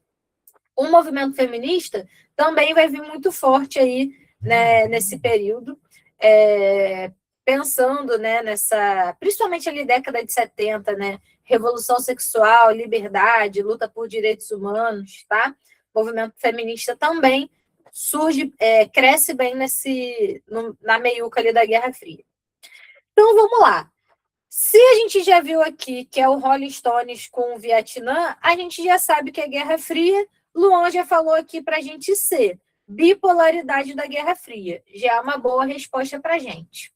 O movimento feminista também vai vir muito forte aí, né, nesse período, pensando, né, nessa, principalmente ali década de 70, né, revolução sexual, liberdade, luta por direitos humanos, tá? O movimento feminista também surge, cresce bem na meiuca ali da Guerra Fria. Então, vamos lá. Se a gente já viu aqui que é o Rolling Stones com o Vietnã, a gente já sabe que é Guerra Fria. Luan já falou aqui para a gente ser bipolaridade da Guerra Fria. Já é uma boa resposta para a gente.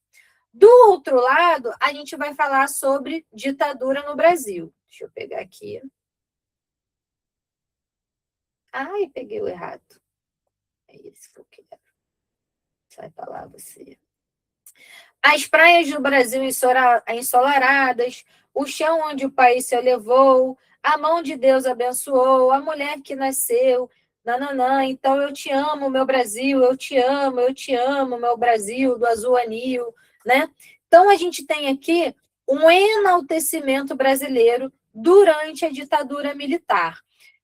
Do outro lado, a gente vai falar sobre ditadura no Brasil. Deixa eu pegar aqui. Ai, peguei o errado. É isso que eu quero. Sai para lá você. As praias do Brasil ensolaradas, o chão onde o país se elevou, a mão de Deus abençoou, a mulher que nasceu, nananã. Então, eu te amo, meu Brasil, eu te amo, meu Brasil, do azul anil, né? Então, a gente tem aqui um enaltecimento brasileiro durante a ditadura militar.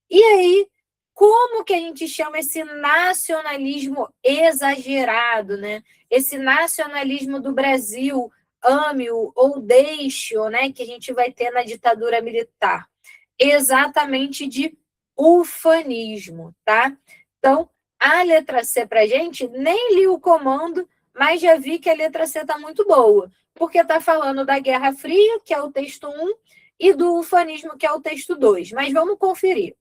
E aí, como que a gente chama esse nacionalismo exagerado, né? Esse nacionalismo do Brasil, ame-o ou deixe-o, né? Que a gente vai ter na ditadura militar. Exatamente de ufanismo, tá? Então, a letra C para a gente, nem li o comando, mas já vi que a letra C está muito boa, porque está falando da Guerra Fria, que é o texto 1, e do ufanismo, que é o texto 2. Mas vamos conferir.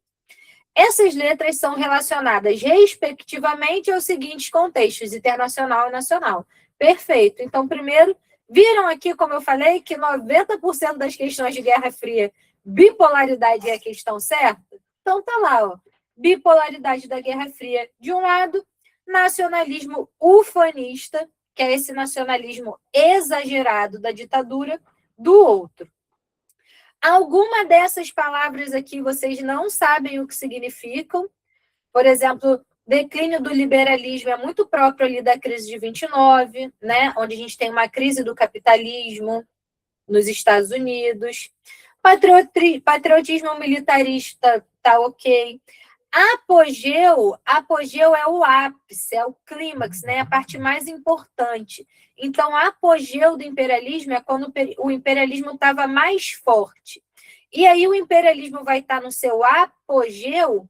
Essas letras são relacionadas, respectivamente, aos seguintes contextos, internacional e nacional. Perfeito. Então, primeiro, viram aqui, como eu falei, que 90% das questões de Guerra Fria, bipolaridade é a questão certa? Então, tá lá, ó. Bipolaridade da Guerra Fria, de um lado, nacionalismo ufanista, que é esse nacionalismo exagerado da ditadura, do outro. Alguma dessas palavras aqui vocês não sabem o que significam. Por exemplo, declínio do liberalismo é muito próprio ali da crise de 29, né? Onde a gente tem uma crise do capitalismo nos Estados Unidos. Patriotismo militarista tá ok. Apogeu é o ápice, é o clímax, né? A parte mais importante. Então, apogeu do imperialismo é quando o imperialismo estava mais forte. E aí o imperialismo vai estar no seu apogeu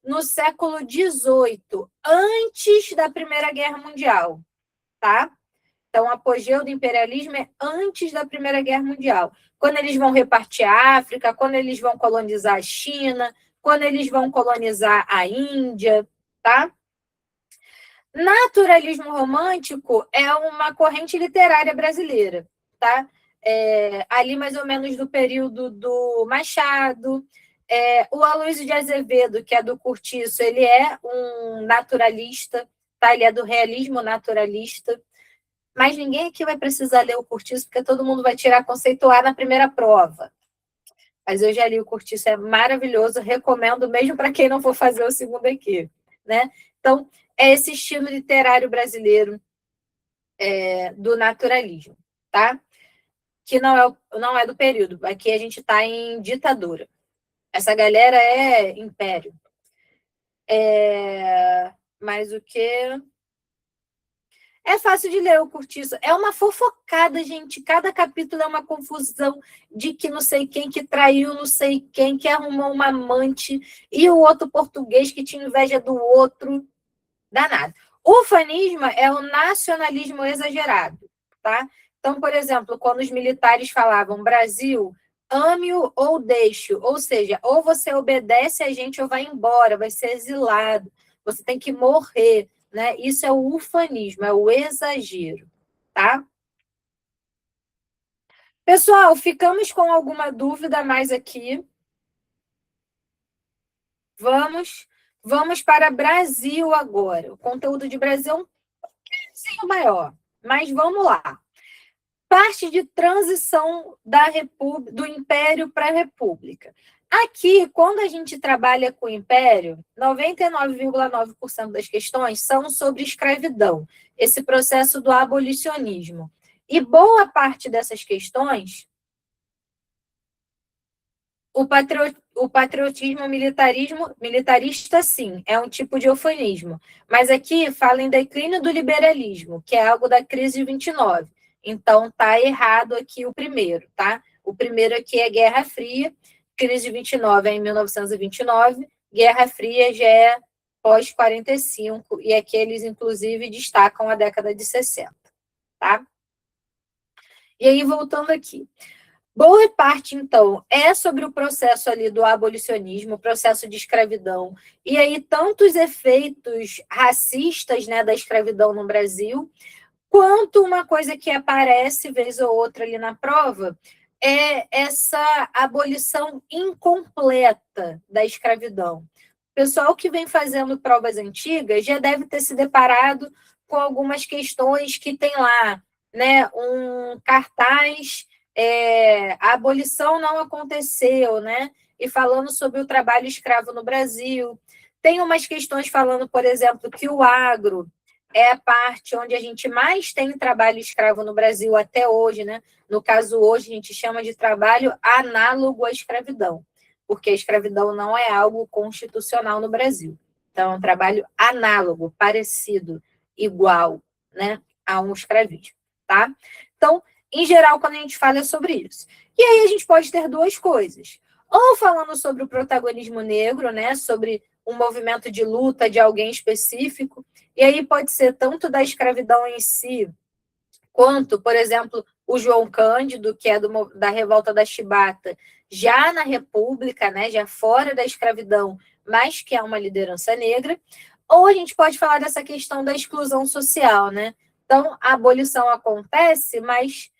no século XVIII, antes da Primeira Guerra Mundial, tá? Então, o apogeu do imperialismo é antes da Primeira Guerra Mundial. Quando eles vão repartir a África, quando eles vão colonizar a China, quando eles vão colonizar a Índia, tá? Naturalismo romântico é uma corrente literária brasileira, tá? Ali mais ou menos do período do Machado. O Aloysio de Azevedo, que é do Cortiço, ele é um naturalista, tá? Ele é do realismo naturalista. Mas ninguém aqui vai precisar ler o Cortiço, porque todo mundo vai tirar conceito A na primeira prova. Mas eu já li o Cortiço, é maravilhoso, recomendo mesmo para quem não for fazer o segundo aqui, né? Então, é esse estilo literário brasileiro do naturalismo, tá? que não é do período. Aqui a gente está em ditadura. Essa galera é império. Mas o que... É fácil de ler o Curtiço. É uma fofocada, gente. Cada capítulo é uma confusão de que não sei quem que traiu, não sei quem que arrumou uma amante e o outro português que tinha inveja do outro. Danado. O ufanismo é o nacionalismo exagerado, tá? Então, por exemplo, quando os militares falavam Brasil, ame-o ou deixe-o, ou seja, ou você obedece a gente ou vai embora, vai ser exilado, você tem que morrer, né? Isso é o ufanismo, é o exagero, tá? Pessoal, ficamos com alguma dúvida mais aqui? Vamos para Brasil agora. O conteúdo de Brasil é um pouquinho maior, mas vamos lá. Parte de transição do Império para a República. Aqui, quando a gente trabalha com o Império, 99,9% das questões são sobre escravidão, esse processo do abolicionismo. E boa parte dessas questões, o patriotismo militarista, sim, é um tipo de eufemismo. Mas aqui fala em declínio do liberalismo, que é algo da crise de 29. Então, tá errado aqui o primeiro, tá? O primeiro aqui é Guerra Fria, crise de 29 é em 1929, Guerra Fria já é pós-45, e aqui eles, inclusive, destacam a década de 60, tá? E aí, voltando aqui. Boa parte, então, é sobre o processo ali do abolicionismo, o processo de escravidão, e aí tantos efeitos racistas, né, da escravidão no Brasil, quanto uma coisa que aparece vez ou outra ali na prova, é essa abolição incompleta da escravidão. O pessoal que vem fazendo provas antigas já deve ter se deparado com algumas questões que tem lá, né, um cartaz, a abolição não aconteceu, né? E falando sobre o trabalho escravo no Brasil. Tem umas questões falando, por exemplo, que o agro é a parte onde a gente mais tem trabalho escravo no Brasil até hoje, né? No caso, hoje, a gente chama de trabalho análogo à escravidão, porque a escravidão não é algo constitucional no Brasil. Então, é um trabalho análogo, parecido, igual, né, a um escravismo, tá? Então, em geral, quando a gente fala sobre isso. E aí a gente pode ter duas coisas. Ou falando sobre o protagonismo negro, né, sobre um movimento de luta de alguém específico, e aí pode ser tanto da escravidão em si, quanto, por exemplo, o João Cândido, que é da Revolta da Chibata, já na República, né, já fora da escravidão, mas que é uma liderança negra. Ou a gente pode falar dessa questão da exclusão social, né? Então, a abolição acontece, mas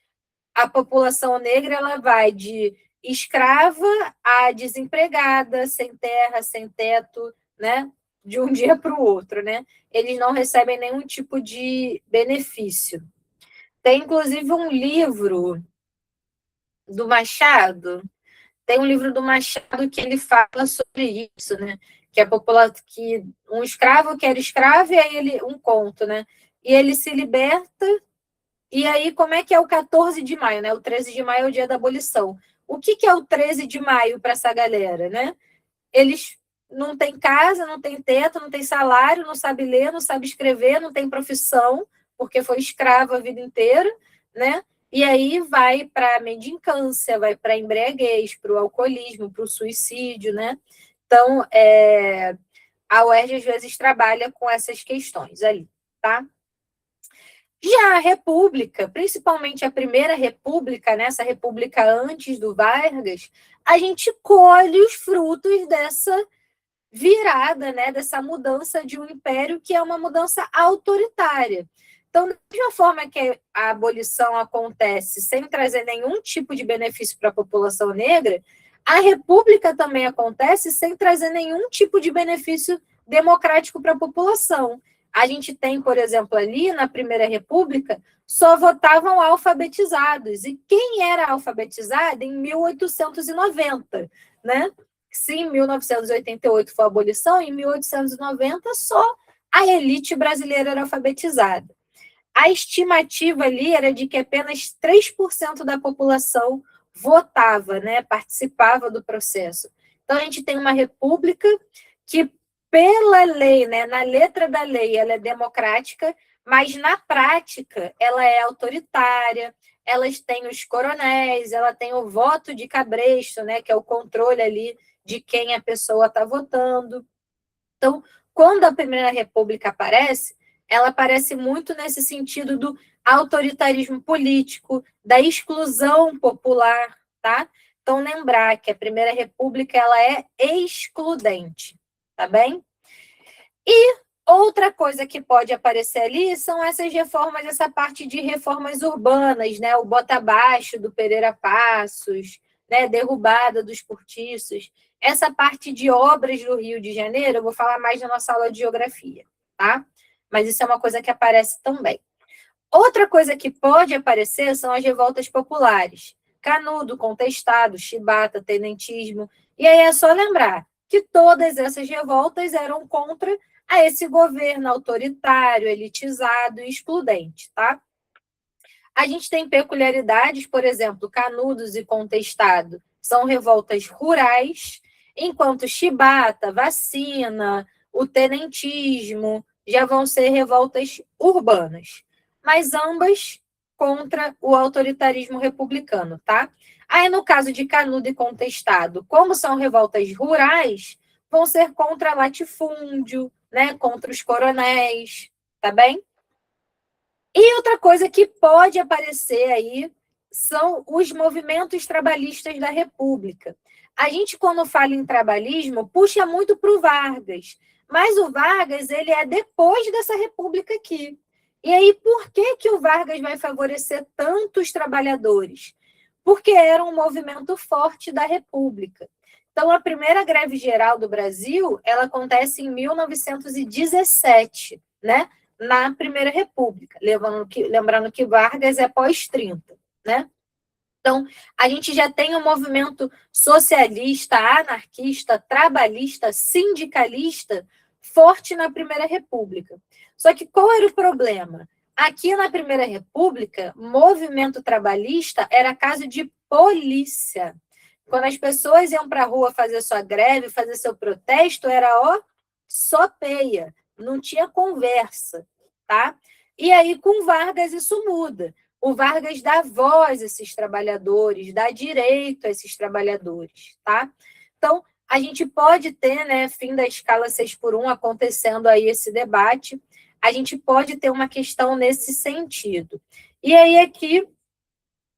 a população negra ela vai de escrava a desempregada, sem terra, sem teto, né? De um dia para o outro, né? Eles não recebem nenhum tipo de benefício. Tem, inclusive, um livro do Machado, tem um livro do Machado que ele fala sobre isso, né? Que a população, que um escravo que era escravo, e aí ele, um conto, né? E ele se liberta. E aí, como é que é o 14 de maio, né? O 13 de maio é o dia da abolição. O que é o 13 de maio para essa galera, né? Eles não têm casa, não têm teto, não têm salário, não sabe ler, não sabe escrever, não tem profissão, porque foi escravo a vida inteira, né? E aí vai para a mendicância, vai para a embriaguez, para o alcoolismo, para o suicídio, né? Então, a UERJ às vezes trabalha com essas questões ali, tá? Já a República, principalmente a Primeira República, né, essa República antes do Vargas, a gente colhe os frutos dessa virada, né, dessa mudança de um império que é uma mudança autoritária. Então, da mesma forma que a abolição acontece sem trazer nenhum tipo de benefício para a população negra, a República também acontece sem trazer nenhum tipo de benefício democrático para a população. A gente tem, por exemplo, ali na Primeira República, só votavam alfabetizados. E quem era alfabetizado em 1890, né? Se em 1988 foi a abolição, em 1890 só a elite brasileira era alfabetizada. a estimativa ali era de que apenas 3% da população votava, né, participava do processo. Então, a gente tem uma república que, pela lei, né, na letra da lei, ela é democrática, mas na prática ela é autoritária, elas têm os coronéis, ela tem o voto de cabresto, né, que é o controle ali de quem a pessoa está votando. Então, quando a Primeira República aparece, ela aparece muito nesse sentido do autoritarismo político, da exclusão popular, tá? Então, lembrar que a Primeira República ela é excludente, tá bem? E outra coisa que pode aparecer ali são essas reformas, essa parte de reformas urbanas, né? O bota abaixo do Pereira Passos, né? Derrubada dos cortiços. Essa parte de obras do Rio de Janeiro, eu vou falar mais na nossa aula de geografia, tá? Mas isso é uma coisa que aparece também. Outra coisa que pode aparecer são as revoltas populares. Canudo, Contestado, Chibata, Tenentismo. E aí é só lembrar que todas essas revoltas eram contra a esse governo autoritário, elitizado e excludente, tá? A gente tem peculiaridades, por exemplo, Canudos e Contestado são revoltas rurais, enquanto Chibata, Vacina, o Tenentismo já vão ser revoltas urbanas, mas ambas contra o autoritarismo republicano, tá? Aí, no caso de Canudo e Contestado, como são revoltas rurais, vão ser contra latifúndio, né, contra os coronéis, tá bem? E outra coisa que pode aparecer aí são os movimentos trabalhistas da República. A gente, quando fala em trabalhismo, puxa muito para o Vargas, mas o Vargas ele é depois dessa República aqui. E aí, por que, que o Vargas vai favorecer tantos trabalhadores? Porque era um movimento forte da República. Então, a primeira greve geral do Brasil, ela acontece em 1917, né? Na Primeira República, lembrando que Vargas é pós-30, né? Então, a gente já tem um movimento socialista, anarquista, trabalhista, sindicalista forte na Primeira República. Só que qual era o problema? Aqui na Primeira República, movimento trabalhista era caso de polícia. Quando as pessoas iam para a rua fazer sua greve, fazer seu protesto, era só peia, não tinha conversa, tá? E aí, com Vargas, isso muda. O Vargas dá voz a esses trabalhadores, dá direito a esses trabalhadores, tá? Então, a gente pode ter, né, fim da escala 6x1 acontecendo aí esse debate, a gente pode ter uma questão nesse sentido. E aí, aqui,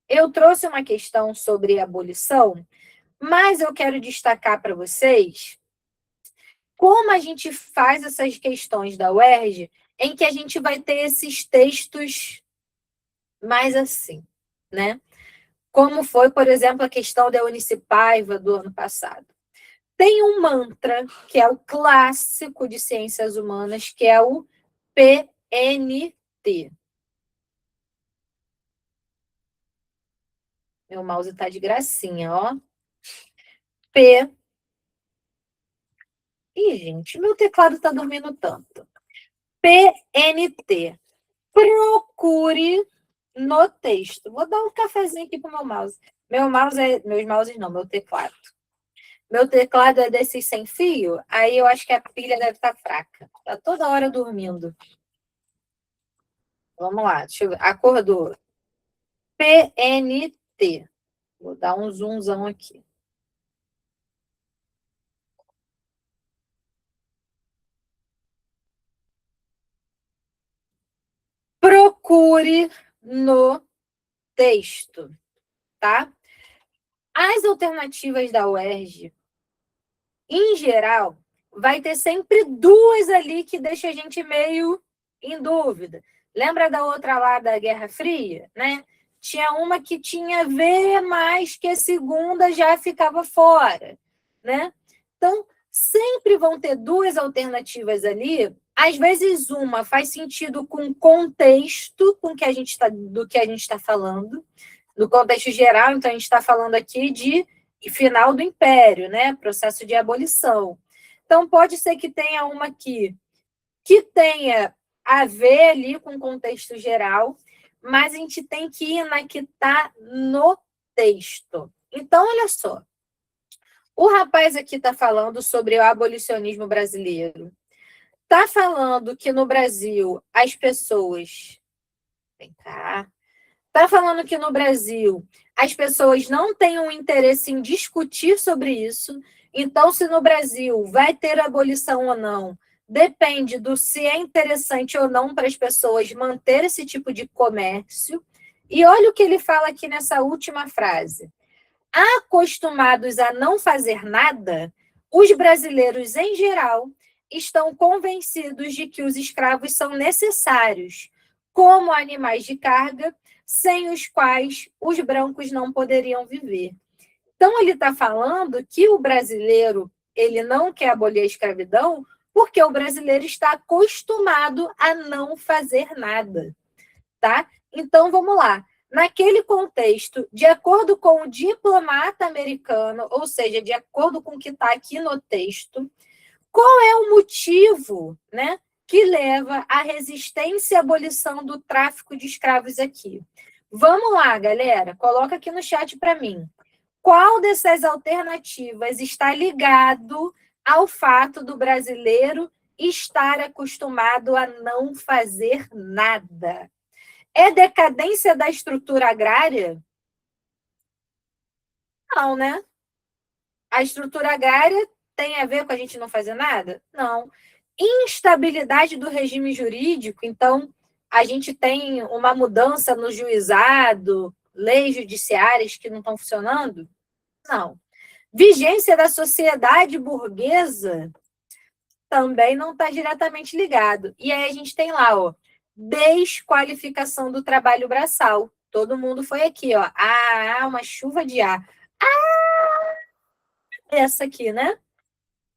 eu trouxe uma questão sobre abolição, mas eu quero destacar para vocês como a gente faz essas questões da UERJ, em que a gente vai ter esses textos mais assim, né? Como foi, por exemplo, a questão da Eunice Paiva do ano passado. Tem um mantra, que é o clássico de ciências humanas, que é o PNT. Meu mouse está de gracinha, ó. P. Ih, gente, meu teclado está dormindo tanto. PNT. Procure no texto. Vou dar um cafezinho aqui para o meu mouse. Meus mouses não, meu teclado. Meu teclado é desses sem fio, aí eu acho que a pilha deve estar fraca. Está toda hora dormindo. Vamos lá, deixa eu ver. Acordou. PNT. Vou dar um zoomzão aqui. Procure no texto, tá? As alternativas da UERJ, em geral, vai ter sempre duas ali que deixa a gente meio em dúvida. Lembra da outra lá da Guerra Fria, né? Tinha uma que tinha a ver, mas que a segunda já ficava fora, né? Então, sempre vão ter duas alternativas ali. Às vezes, uma faz sentido com o contexto com que a gente do que a gente está falando, no contexto geral, então a gente está falando aqui de final do Império, né? Processo de abolição. Então, pode ser que tenha uma aqui que tenha a ver ali com o contexto geral, mas a gente tem que ir na que está no texto. Então, olha só. O rapaz aqui está falando sobre o abolicionismo brasileiro. Está falando que no Brasil as pessoas... Vem cá. Está falando que no Brasil as pessoas não têm um interesse em discutir sobre isso. Então, se no Brasil vai ter abolição ou não, depende do se é interessante ou não para as pessoas manter esse tipo de comércio. E olha o que ele fala aqui nessa última frase. Acostumados a não fazer nada, os brasileiros, em geral, estão convencidos de que os escravos são necessários, como animais de carga, sem os quais os brancos não poderiam viver. Então, ele está falando que o brasileiro ele não quer abolir a escravidão porque o brasileiro está acostumado a não fazer nada. Tá? Então, vamos lá. Naquele contexto, de acordo com o diplomata americano, ou seja, de acordo com o que está aqui no texto, qual é o motivo, né, que leva à resistência e abolição do tráfico de escravos aqui? Vamos lá, galera, coloca aqui no chat para mim. Qual dessas alternativas está ligado ao fato do brasileiro estar acostumado a não fazer nada? É decadência da estrutura agrária? Não, né? A estrutura agrária tem a ver com a gente não fazer nada? Não. Instabilidade do regime jurídico, então a gente tem uma mudança no juizado, leis judiciárias que não estão funcionando? Não. Vigência da sociedade burguesa também não está diretamente ligado. E aí a gente tem lá, ó, desqualificação do trabalho braçal. Todo mundo foi aqui, ó. Ah, uma chuva de ar. Ah, essa aqui, né?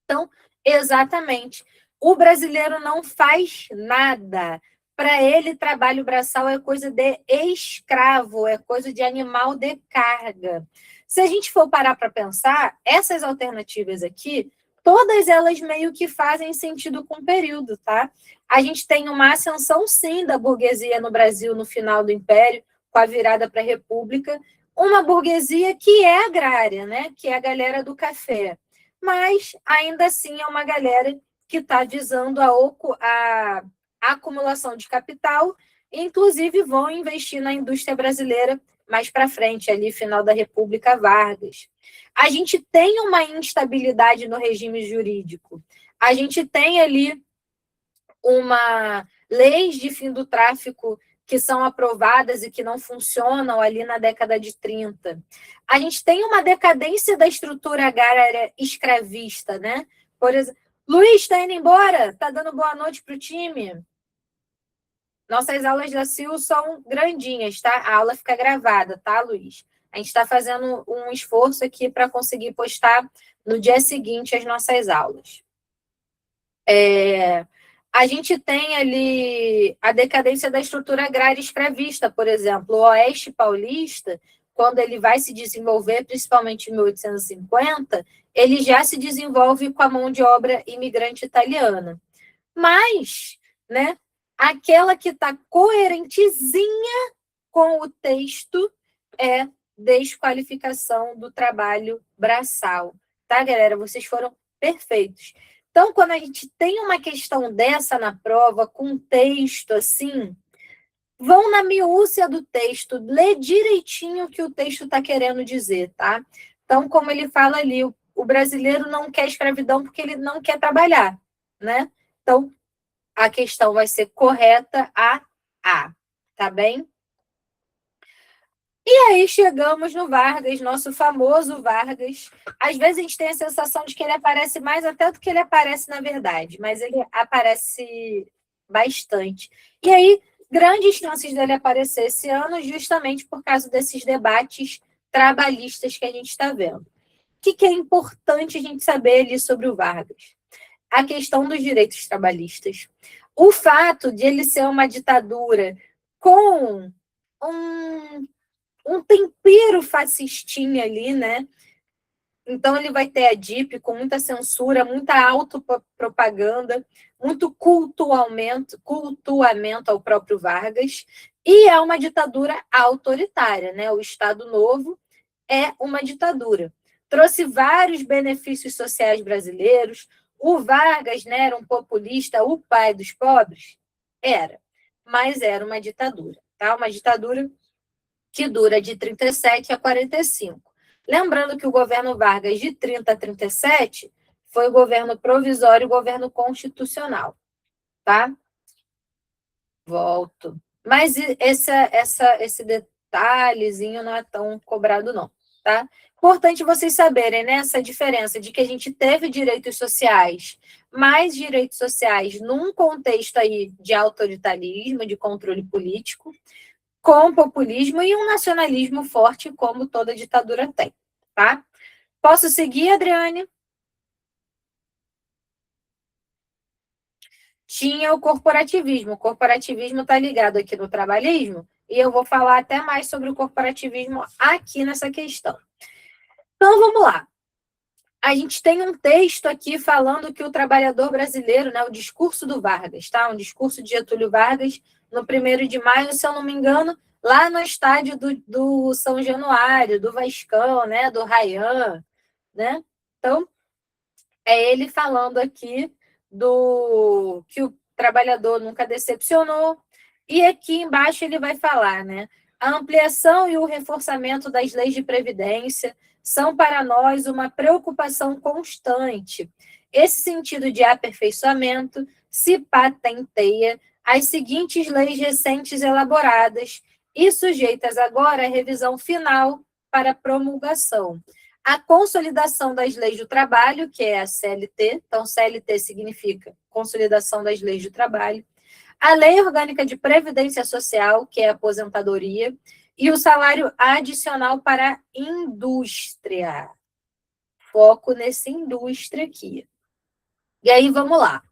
Então, exatamente. O brasileiro não faz nada. Para ele, trabalho braçal é coisa de escravo, é coisa de animal de carga. Se a gente for parar para pensar, essas alternativas aqui, todas elas meio que fazem sentido com o período, tá? A gente tem uma ascensão, sim, da burguesia no Brasil no final do Império, com a virada para a República, uma burguesia que é agrária, né? Que é a galera do café. Mas, ainda assim, é uma galera que está visando a acumulação de capital, e, inclusive, vão investir na indústria brasileira mais para frente, ali, final da República Vargas. A gente tem uma instabilidade no regime jurídico. A gente tem ali uma leis de fim do tráfico que são aprovadas e que não funcionam ali na década de 30. A gente tem uma decadência da estrutura agrária escravista, né? Por exemplo, Luiz, está indo embora? Está dando boa noite para o time? Nossas aulas da CIL são grandinhas, tá? A aula fica gravada, tá, Luiz? A gente está fazendo um esforço aqui para conseguir postar no dia seguinte as nossas aulas. A gente tem ali a decadência da estrutura agrária escravista, por exemplo. O Oeste Paulista, quando ele vai se desenvolver, principalmente em 1850, ele já se desenvolve com a mão de obra imigrante italiana. Mas, né, aquela que está coerentezinha com o texto é desqualificação do trabalho braçal. Tá, galera? Vocês foram perfeitos. Então, quando a gente tem uma questão dessa na prova, com texto assim, vão na miúcia do texto, lê direitinho o que o texto está querendo dizer, tá? Então, como ele fala ali, o brasileiro não quer escravidão porque ele não quer trabalhar, né? Então, a questão vai ser correta a, tá bem? E aí chegamos no Vargas, nosso famoso Vargas. Às vezes a gente tem a sensação de que ele aparece mais até do que ele aparece na verdade, mas ele aparece bastante. E aí, grandes chances dele aparecer esse ano justamente por causa desses debates trabalhistas que a gente está vendo. O que é importante a gente saber ali sobre o Vargas? A questão dos direitos trabalhistas. O fato de ele ser uma ditadura com um tempero fascistinha ali, né? Então, ele vai ter a DIP com muita censura, muita autopropaganda. muito cultuamento ao próprio Vargas, e é uma ditadura autoritária, né? O Estado Novo é uma ditadura. Trouxe vários benefícios sociais brasileiros. O Vargas, né, era um populista, o pai dos pobres? Era, mas era uma ditadura, tá? Uma ditadura que dura de 37 a 45. Lembrando que o governo Vargas, de 30 a 37, foi o governo provisório e o governo constitucional, tá? Volto. Mas esse detalhezinho não é tão cobrado, não, tá? Importante vocês saberem, né, essa diferença de que a gente teve direitos sociais, mais direitos sociais num contexto aí de autoritarismo, de controle político, com populismo e um nacionalismo forte, como toda ditadura tem, tá? Posso seguir, Adriane? Tinha o corporativismo. O corporativismo está ligado aqui no trabalhismo, e eu vou falar até mais sobre o corporativismo aqui nessa questão. Então, vamos lá. A gente tem um texto aqui falando que o trabalhador brasileiro, né, o discurso do Vargas, tá? Um discurso de Getúlio Vargas, no 1º de maio, se eu não me engano, lá no estádio do São Januário, do Vascão, né, do Rayán, né? Então, é ele falando aqui do que o trabalhador nunca decepcionou. E aqui embaixo ele vai falar, né? A ampliação e o reforçamento das leis de previdência são para nós uma preocupação constante. Esse sentido de aperfeiçoamento se patenteia as seguintes leis recentes elaboradas e sujeitas agora à revisão final para promulgação. A consolidação das leis do trabalho, que é a CLT, então CLT significa Consolidação das Leis do Trabalho, a Lei Orgânica de Previdência Social, que é a aposentadoria, e o salário adicional para a indústria. Foco nessa indústria aqui. E aí, vamos lá.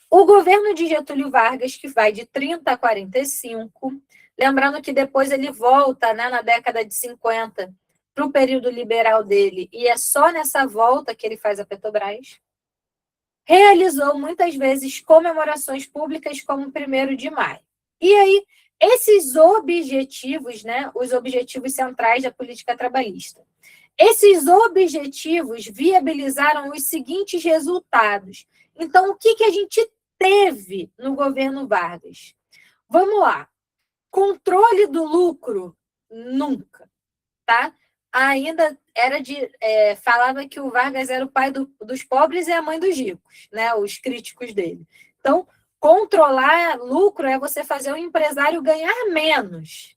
O governo de Getúlio Vargas, que vai de 30 a 45, lembrando que depois ele volta, né, na década de 50, para o período liberal dele, e é só nessa volta que ele faz a Petrobras, realizou muitas vezes comemorações públicas como o 1º de maio. E aí, esses objetivos, né, os objetivos centrais da política trabalhista, esses objetivos viabilizaram os seguintes resultados. Então, o que a gente teve no governo Vargas? Vamos lá. Controle do lucro? Nunca, tá? Ainda era falava que o Vargas era o pai dos pobres e a mãe dos ricos, né? Os críticos dele. Então, controlar lucro é você fazer o empresário ganhar menos.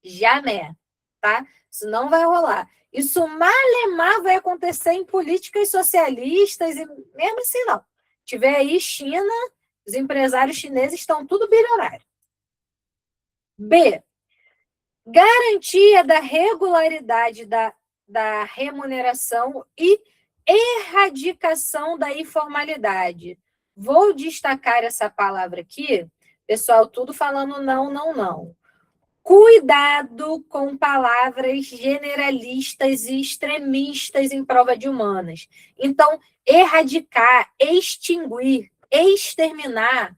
Jamais, tá? Isso não vai rolar. Isso malemar vai acontecer em políticas socialistas e mesmo assim não. Tiver aí China, os empresários chineses estão tudo bilionários. B. Garantia da regularidade da remuneração e erradicação da informalidade. Vou destacar essa palavra aqui, pessoal, tudo falando não, não, não. Cuidado com palavras generalistas e extremistas em prova de humanas. Então, erradicar, extinguir, exterminar,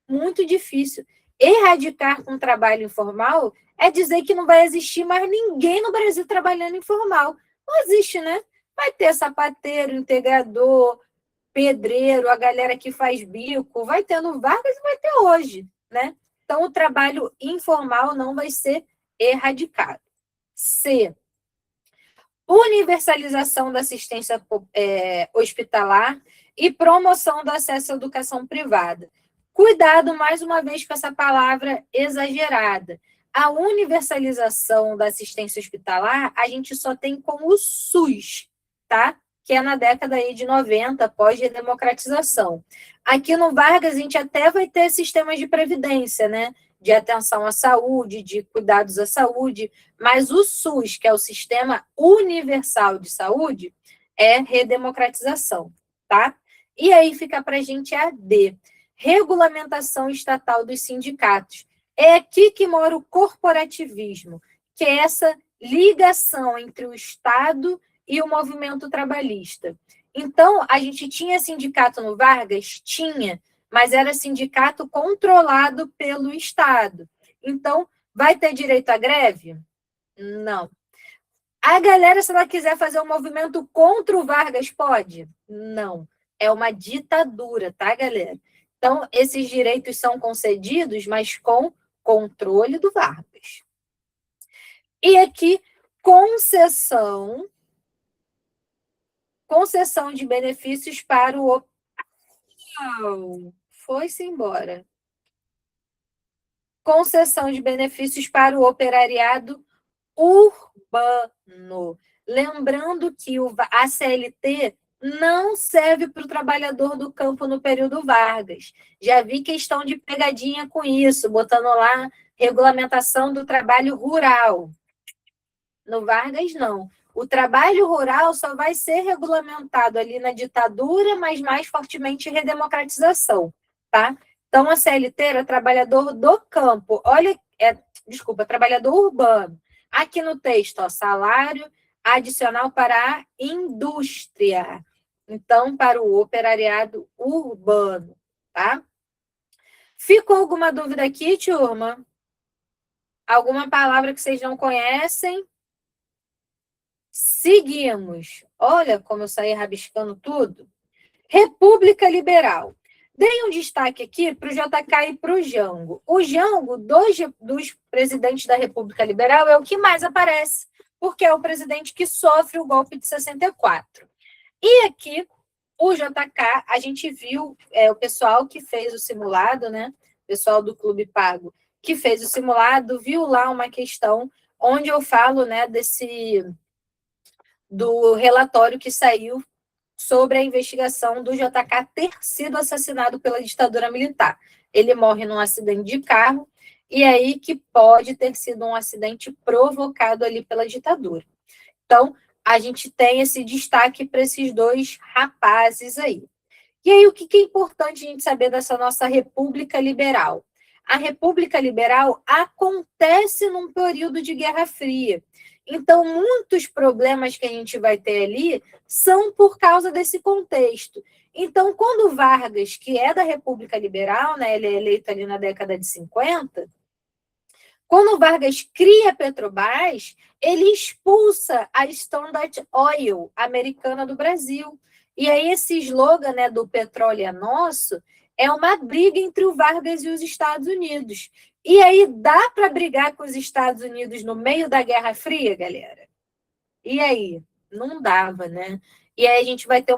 muito difícil. Erradicar com trabalho informal é dizer que não vai existir mais ninguém no Brasil trabalhando informal. Não existe, né? Vai ter sapateiro, integrador, pedreiro, a galera que faz bico, vai ter no Vargas e vai ter hoje, né? Então, o trabalho informal não vai ser erradicado. C. Universalização da assistência hospitalar e promoção do acesso à educação privada. Cuidado, mais uma vez, com essa palavra exagerada. A universalização da assistência hospitalar, a gente só tem com o SUS, tá? Que é na década aí de 90, pós-redemocratização. Aqui no Vargas, a gente até vai ter sistemas de previdência, né? De atenção à saúde, de cuidados à saúde, mas o SUS, que é o Sistema Universal de Saúde, é redemocratização, tá? E aí fica para a gente a D, regulamentação estatal dos sindicatos. É aqui que mora o corporativismo, que é essa ligação entre o Estado e o movimento trabalhista. Então, a gente tinha sindicato no Vargas? Tinha, mas era sindicato controlado pelo Estado. Então, vai ter direito à greve? Não. A galera, se ela quiser fazer um movimento contra o Vargas, pode? Não. É uma ditadura, tá, galera? Então, esses direitos são concedidos, mas com controle do Vargas. E aqui, concessão de benefícios para o... Foi-se embora. Concessão de benefícios para o operariado urbano. Lembrando que a CLT não serve para o trabalhador do campo no período Vargas. Já vi questão de pegadinha com isso, botando lá regulamentação do trabalho rural. No Vargas, não. O trabalho rural só vai ser regulamentado ali na ditadura, mas mais fortemente em redemocratização, tá? Então, a CLT era trabalhador do campo. Olha, trabalhador urbano. Aqui no texto, ó, salário adicional para a indústria. Então, para o operariado urbano, tá? Ficou alguma dúvida aqui, turma? Alguma palavra que vocês não conhecem? Seguimos. Olha como eu saí rabiscando tudo. República Liberal. Dei um destaque aqui para o JK e para o Jango. O Jango, dos presidentes da República Liberal, é o que mais aparece, porque é o presidente que sofre o golpe de 64. E aqui, o JK, a gente viu o pessoal que fez o simulado, né? O pessoal do Clube Pago, que fez o simulado, viu lá uma questão onde eu falo, né, do relatório que saiu sobre a investigação do JK ter sido assassinado pela ditadura militar. Ele morre num acidente de carro, e aí que pode ter sido um acidente provocado ali pela ditadura. Então, a gente tem esse destaque para esses dois rapazes aí. E aí, o que é importante a gente saber dessa nossa República Liberal? A República Liberal acontece num período de Guerra Fria. Então, muitos problemas que a gente vai ter ali são por causa desse contexto. Então, quando Vargas, que é da República Liberal, né, ele é eleito ali na década de 50, quando Vargas cria a Petrobras, ele expulsa a Standard Oil americana do Brasil. E aí esse slogan, né, do petróleo é nosso, é uma briga entre o Vargas e os Estados Unidos. E aí dá para brigar com os Estados Unidos no meio da Guerra Fria, galera? E aí? Não dava, né? E aí a gente vai ter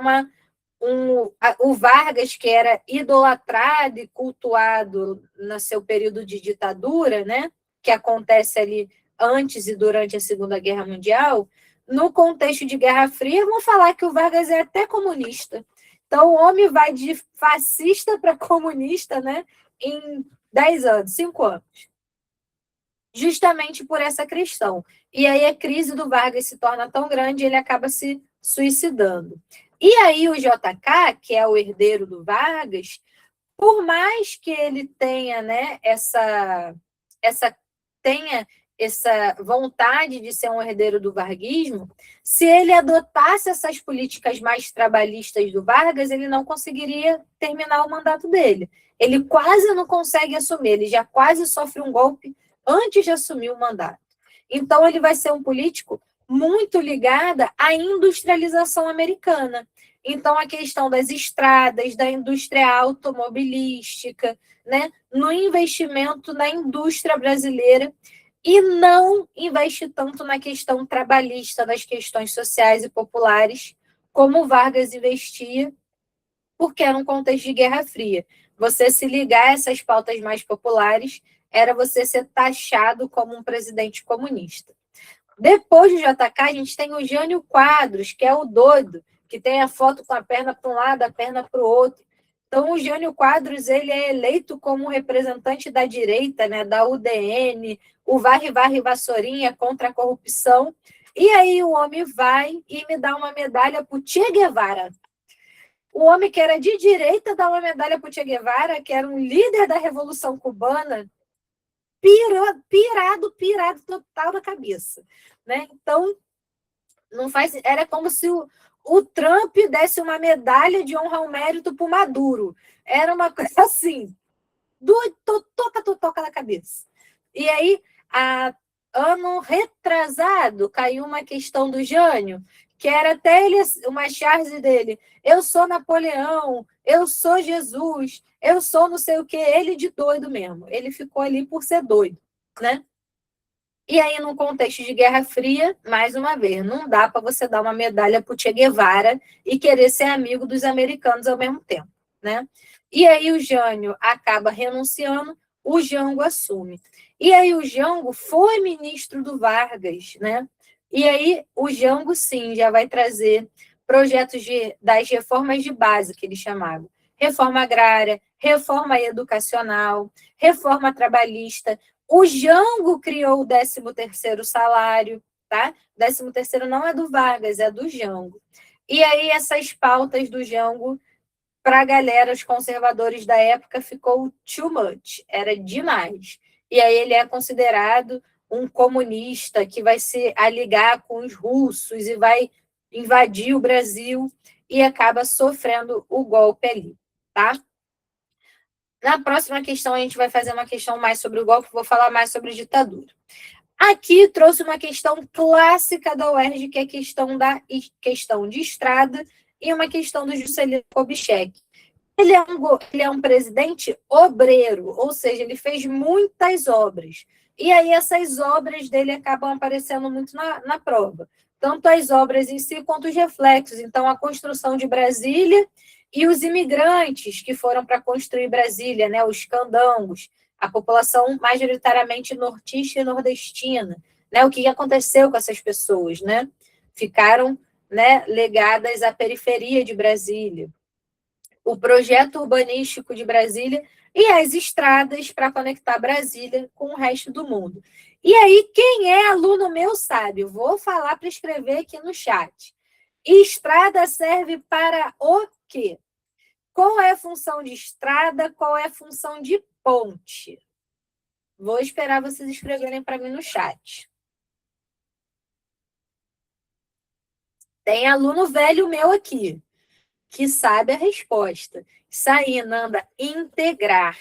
o Vargas, que era idolatrado e cultuado no seu período de ditadura, né? Que acontece ali antes e durante a Segunda Guerra Mundial, no contexto de Guerra Fria, vão falar que o Vargas é até comunista. Então, o homem vai de fascista para comunista, né, em 10 anos, 5 anos. Justamente por essa questão. E aí a crise do Vargas se torna tão grande, ele acaba se suicidando. E aí o JK, que é o herdeiro do Vargas, por mais que ele tenha, né, tenha essa vontade de ser um herdeiro do varguismo, se ele adotasse essas políticas mais trabalhistas do Vargas, ele não conseguiria terminar o mandato dele. Ele quase não consegue assumir, ele já quase sofre um golpe antes de assumir o mandato. Então, ele vai ser um político muito ligado à industrialização americana. Então, a questão das estradas, da indústria automobilística, né, no investimento na indústria brasileira, e não investe tanto na questão trabalhista, nas questões sociais e populares, como Vargas investia, porque era um contexto de Guerra Fria. Você se ligar a essas pautas mais populares era você ser taxado como um presidente comunista. Depois do JK, a gente tem o Jânio Quadros, que é o doido, que tem a foto com a perna para um lado, a perna para o outro. Então, o Jânio Quadros ele é eleito como representante da direita, né, da UDN, o Varre Vassourinha contra a corrupção. E aí o homem vai e me dá uma medalha para o Che Guevara. O homem que era de direita dá uma medalha para o Che Guevara, que era um líder da Revolução Cubana, pirado total da cabeça, né? Então, não faz, era como se o Trump desse uma medalha de honra ao mérito para o Maduro. Era uma coisa assim, toca na cabeça. E aí, ano retrasado, caiu uma questão do Jânio, que era até ele, uma charge dele. Eu sou Napoleão, eu sou Jesus, eu sou não sei o quê. Ele de doido mesmo. Ele ficou ali por ser doido, né? E aí, num contexto de Guerra Fria, mais uma vez, não dá para você dar uma medalha para o Che Guevara e querer ser amigo dos americanos ao mesmo tempo, né? E aí o Jânio acaba renunciando, o Jango assume. E aí o Jango foi ministro do Vargas, né? E aí o Jango, sim, já vai trazer projetos das reformas de base, que ele chamava. Reforma agrária, reforma educacional, reforma trabalhista. O Jango criou o 13º salário, tá? 13º não é do Vargas, é do Jango. E aí essas pautas do Jango, para a galera, os conservadores da época, ficou too much, era demais. E aí ele é considerado um comunista que vai se aligar com os russos e vai invadir o Brasil e acaba sofrendo o golpe ali, tá? Na próxima questão, a gente vai fazer uma questão mais sobre o golpe, vou falar mais sobre ditadura. Aqui trouxe uma questão clássica da UERJ, que é a questão de estrada, e uma questão do Juscelino Kubitschek. Ele é um presidente obreiro, ou seja, ele fez muitas obras. E aí essas obras dele acabam aparecendo muito na prova. Tanto as obras em si, quanto os reflexos. Então, a construção de Brasília e os imigrantes que foram para construir Brasília, né, os candangos, a população majoritariamente nortista e nordestina. Né, o que aconteceu com essas pessoas? Né? Ficaram, né, legadas à periferia de Brasília. O projeto urbanístico de Brasília e as estradas para conectar Brasília com o resto do mundo. E aí, quem é aluno meu sabe, vou falar para escrever aqui no chat. Estrada serve para o quê? Qual é a função de estrada? Qual é a função de ponte? Vou esperar vocês escreverem para mim no chat. Tem aluno velho meu aqui, que sabe a resposta. Isso aí, Nanda, integrar.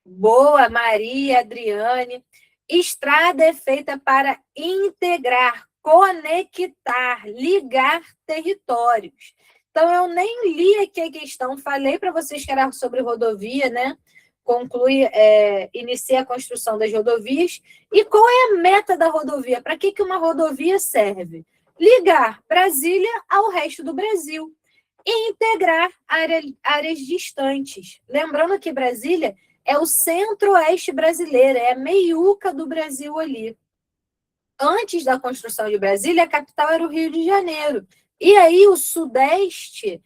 Boa, Maria, Adriane. Estrada é feita para integrar, conectar, ligar territórios. Então, eu nem li aqui a questão, falei para vocês que era sobre rodovia, né? Inicia a construção das rodovias. E qual é a meta da rodovia? Para que uma rodovia serve? Ligar Brasília ao resto do Brasil e integrar áreas distantes. Lembrando que Brasília é o centro-oeste brasileiro, é a meiuca do Brasil ali. Antes da construção de Brasília, a capital era o Rio de Janeiro. E aí o sudeste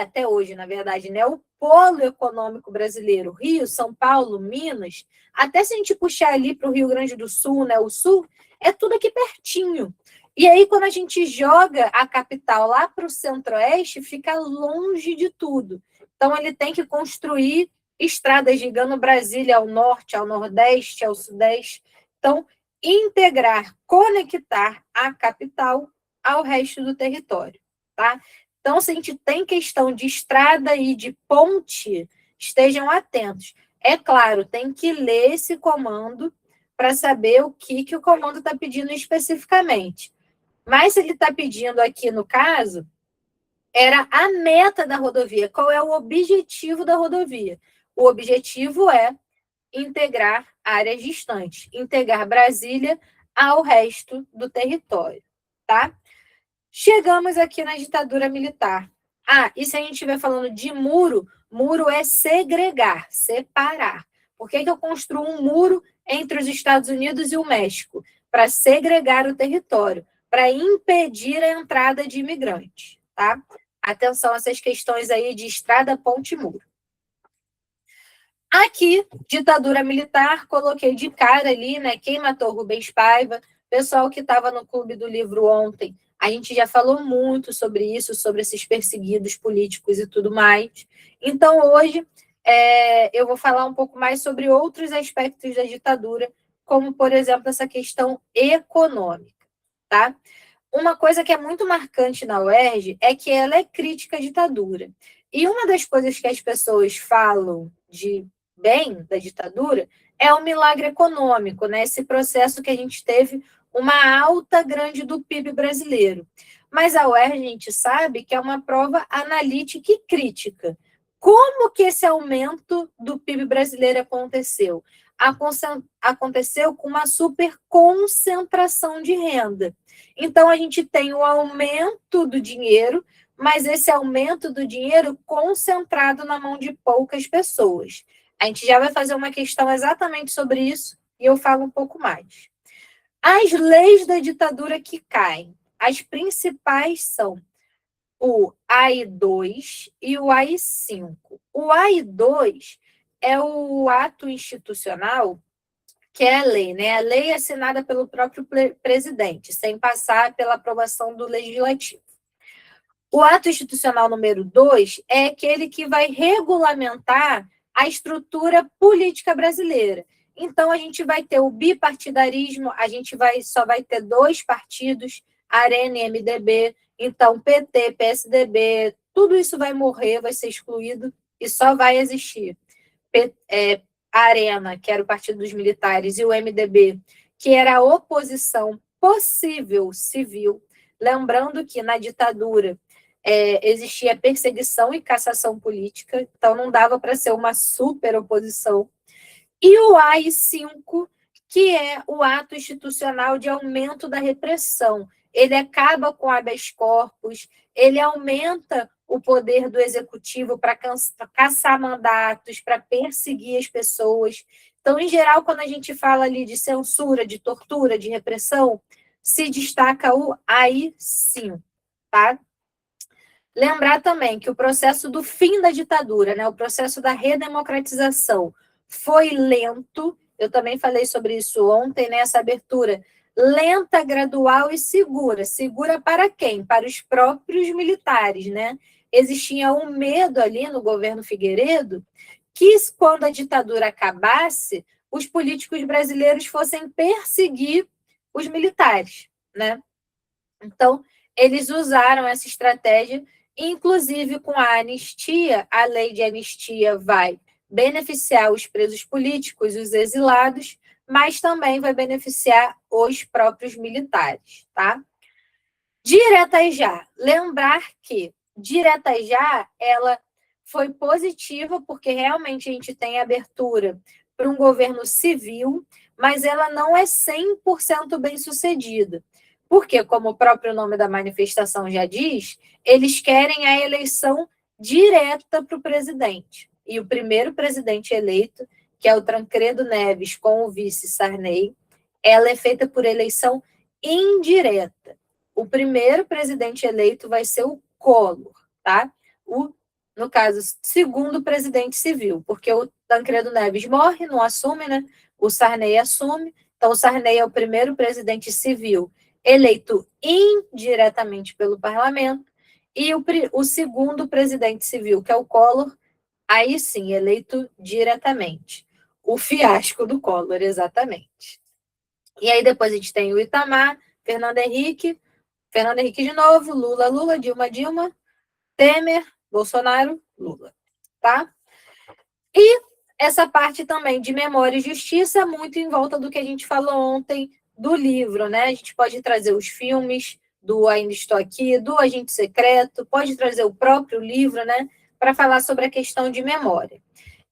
até hoje, na verdade, né, o polo econômico brasileiro. Rio, São Paulo, Minas, até se a gente puxar ali para o Rio Grande do Sul, né, o sul, é tudo aqui pertinho. E aí, quando a gente joga a capital lá para o centro-oeste, fica longe de tudo. Então, ele tem que construir estradas ligando Brasília ao norte, ao nordeste, ao sudeste. Então, integrar, conectar a capital ao resto do território, tá? Então, se a gente tem questão de estrada e de ponte, estejam atentos. É claro, tem que ler esse comando para saber o que o comando está pedindo especificamente. Mas ele está pedindo aqui, no caso, era a meta da rodovia. Qual é o objetivo da rodovia? O objetivo é integrar áreas distantes, integrar Brasília ao resto do território, tá? Chegamos aqui na ditadura militar. E se a gente estiver falando de muro, muro é segregar, separar. Por que eu construo um muro entre os Estados Unidos e o México? Para segregar o território, para impedir a entrada de imigrantes, tá? Atenção a essas questões aí de estrada, ponte e muro. Aqui, ditadura militar, coloquei de cara ali, né? Quem matou Rubens Paiva, pessoal que estava no Clube do Livro ontem, a gente já falou muito sobre isso, sobre esses perseguidos políticos e tudo mais. Então, hoje, eu vou falar um pouco mais sobre outros aspectos da ditadura, como, por exemplo, essa questão econômica, tá? uma coisa que é muito marcante na UERJ é que ela é crítica à ditadura. E uma das coisas que as pessoas falam de bem da ditadura é o milagre econômico, né? Esse processo que a gente teve uma alta grande do PIB brasileiro. Mas a UERJ, a gente sabe que é uma prova analítica e crítica. Como que esse aumento do PIB brasileiro aconteceu? Aconteceu com uma super concentração de renda. Então, a gente tem o aumento do dinheiro, mas esse aumento do dinheiro concentrado na mão de poucas pessoas. A gente já vai fazer uma questão exatamente sobre isso e eu falo um pouco mais. As leis da ditadura que caem, as principais são o AI-2 e o AI-5. O AI-2 é o ato institucional que é a lei, né? A lei é assinada pelo próprio presidente, sem passar pela aprovação do legislativo. O ato institucional número 2 é aquele que vai regulamentar a estrutura política brasileira. Então, a gente vai ter o bipartidarismo, a gente só vai ter 2 partidos, Arena e MDB. Então, PT, PSDB, tudo isso vai morrer, vai ser excluído e só vai existir a Arena, que era o Partido dos Militares, e o MDB, que era a oposição possível civil. Lembrando que na ditadura existia perseguição e cassação política, então não dava para ser uma super oposição. E o AI-5, que é o ato institucional de aumento da repressão. Ele acaba com habeas corpus, ele aumenta o poder do executivo para caçar mandatos, para perseguir as pessoas. Então, em geral, quando a gente fala ali de censura, de tortura, de repressão, se destaca o AI-5, tá? Lembrar também que o processo do fim da ditadura, né, o processo da redemocratização, foi lento. Eu também falei sobre isso ontem, né, essa abertura lenta, gradual e segura. Segura para quem? Para os próprios militares, né? Existia um medo ali no governo Figueiredo que, quando a ditadura acabasse, os políticos brasileiros fossem perseguir os militares, né? Então, eles usaram essa estratégia, inclusive com a anistia. A lei de anistia vai beneficiar os presos políticos, os exilados, mas também vai beneficiar os próprios militares, tá? Direta já. Lembrar que direta já, ela foi positiva, porque realmente a gente tem abertura para um governo civil, mas ela não é 100% bem-sucedida. Porque, como o próprio nome da manifestação já diz, eles querem a eleição direta para o presidente. E o primeiro presidente eleito, que é o Tancredo Neves com o vice Sarney, ela é feita por eleição indireta. O primeiro presidente eleito vai ser o Collor, tá? No caso, segundo presidente civil, porque o Tancredo Neves morre, não assume, né? O Sarney assume. Então, o Sarney é o primeiro presidente civil eleito indiretamente pelo parlamento, e o segundo presidente civil, que é o Collor, aí sim, eleito diretamente. O fiasco do Collor, exatamente. E aí depois a gente tem o Itamar, Fernando Henrique de novo, Lula, Dilma, Temer, Bolsonaro, Lula, tá? E essa parte também de memória e justiça, muito em volta do que a gente falou ontem do livro, né? A gente pode trazer os filmes do Ainda Estou Aqui, do Agente Secreto, pode trazer o próprio livro, né? Para falar sobre a questão de memória.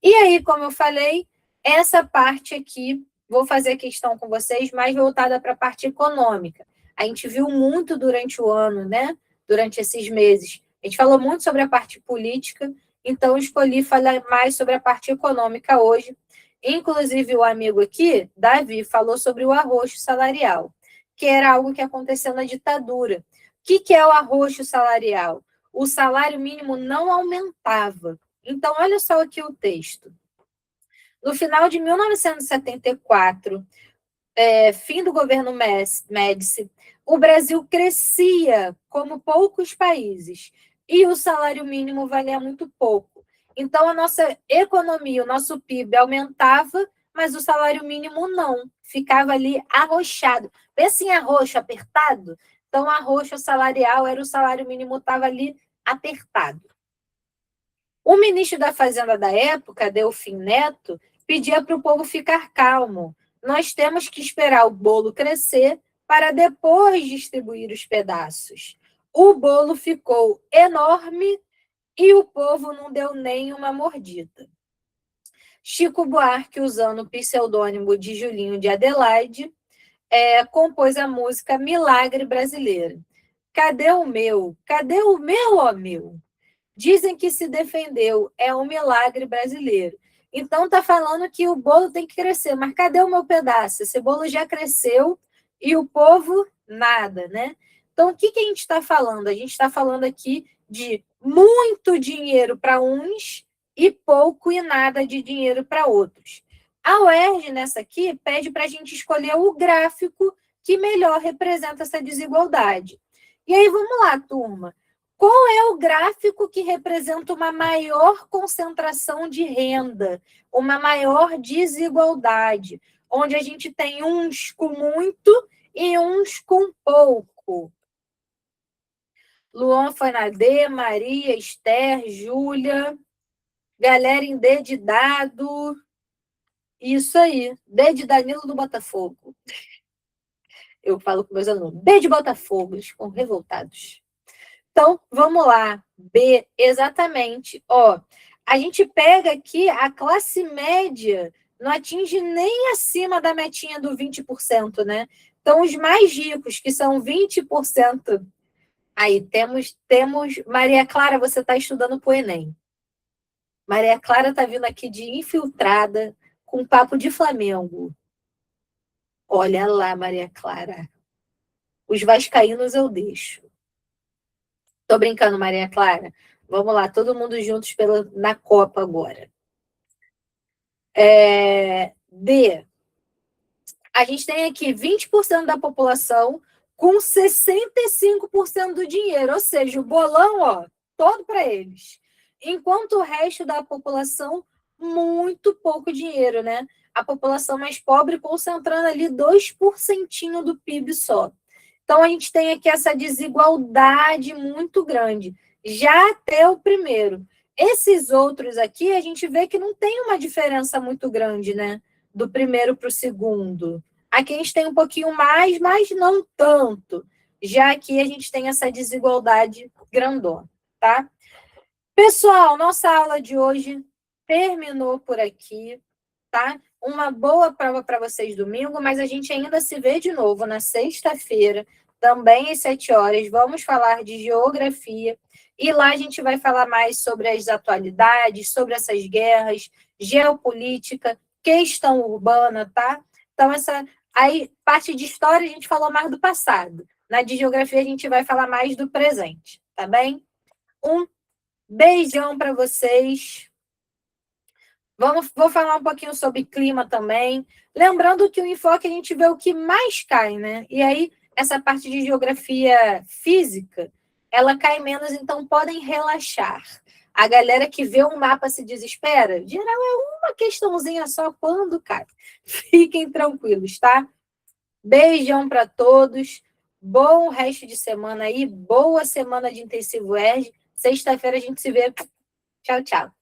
E aí, como eu falei, essa parte aqui, vou fazer a questão com vocês mais voltada para a parte econômica. A gente viu muito durante o ano, né? Durante esses meses. A gente falou muito sobre a parte política, então eu escolhi falar mais sobre a parte econômica hoje. Inclusive, o amigo aqui, Davi, falou sobre o arroxo salarial, que era algo que aconteceu na ditadura. O que é o arroxo salarial? O salário mínimo não aumentava. Então, olha só aqui o texto. No final de 1974, fim do governo Médici, o Brasil crescia como poucos países e o salário mínimo valia muito pouco. Então, a nossa economia, o nosso PIB aumentava, mas o salário mínimo não. Ficava ali arrochado. Pensa em arroxo apertado? Então, a roxa salarial era o salário mínimo, estava ali apertado. O ministro da Fazenda da época, Delfim Neto, pedia para o povo ficar calmo. Nós temos que esperar o bolo crescer para depois distribuir os pedaços. O bolo ficou enorme e o povo não deu nem uma mordida. Chico Buarque, usando o pseudônimo de Julinho de Adelaide, compôs a música Milagre Brasileiro. Cadê o meu? Cadê o meu, ó meu? Dizem que se defendeu, é um milagre brasileiro. Então está falando que o bolo tem que crescer, mas cadê o meu pedaço? Esse bolo já cresceu e o povo nada, né? Então o que a gente está falando? A gente está falando aqui de muito dinheiro para uns e pouco e nada de dinheiro para outros. A UERJ, nessa aqui, pede para a gente escolher o gráfico que melhor representa essa desigualdade. E aí, vamos lá, turma. Qual é o gráfico que representa uma maior concentração de renda, uma maior desigualdade, onde a gente tem uns com muito e uns com pouco? Luan foi na D, Maria, Esther, Júlia, galera em D de dado. Isso aí, D de Danilo do Botafogo. Eu falo com meus alunos, D de Botafogo, eles ficam revoltados. Então, vamos lá. B, exatamente. Ó, a gente pega aqui a classe média, não atinge nem acima da metinha do 20%, né? Então, os mais ricos, que são 20%. Aí, temos Maria Clara, você está estudando para o Enem. Maria Clara está vindo aqui de infiltrada, com papo de Flamengo. Olha lá, Maria Clara. Os vascaínos eu deixo. Tô brincando, Maria Clara. Vamos lá, todo mundo juntos na Copa agora. D. A gente tem aqui 20% da população com 65% do dinheiro, ou seja, o bolão, ó, todo para eles. Enquanto o resto da população, muito pouco dinheiro, né? A população mais pobre concentrando ali 2% do PIB só. Então, a gente tem aqui essa desigualdade muito grande, já até o primeiro. Esses outros aqui, a gente vê que não tem uma diferença muito grande, né? Do primeiro para o segundo. Aqui a gente tem um pouquinho mais, mas não tanto. Já aqui a gente tem essa desigualdade grandona, tá? Pessoal, nossa aula de hoje terminou por aqui, tá? Uma boa prova para vocês domingo, mas a gente ainda se vê de novo na sexta-feira, também às 7 horas. Vamos falar de geografia e lá a gente vai falar mais sobre as atualidades, sobre essas guerras, geopolítica, questão urbana, tá? Então, aí, parte de história a gente falou mais do passado. Na de geografia a gente vai falar mais do presente, tá bem? Um beijão para vocês. Vou falar um pouquinho sobre clima também. Lembrando que o enfoque a gente vê o que mais cai, né? E aí, essa parte de geografia física, ela cai menos, então podem relaxar. A galera que vê um mapa se desespera, geral é uma questãozinha só quando cai. Fiquem tranquilos, tá? Beijão para todos. Bom resto de semana aí. Boa semana de intensivo ERG. Sexta-feira a gente se vê. Tchau, tchau.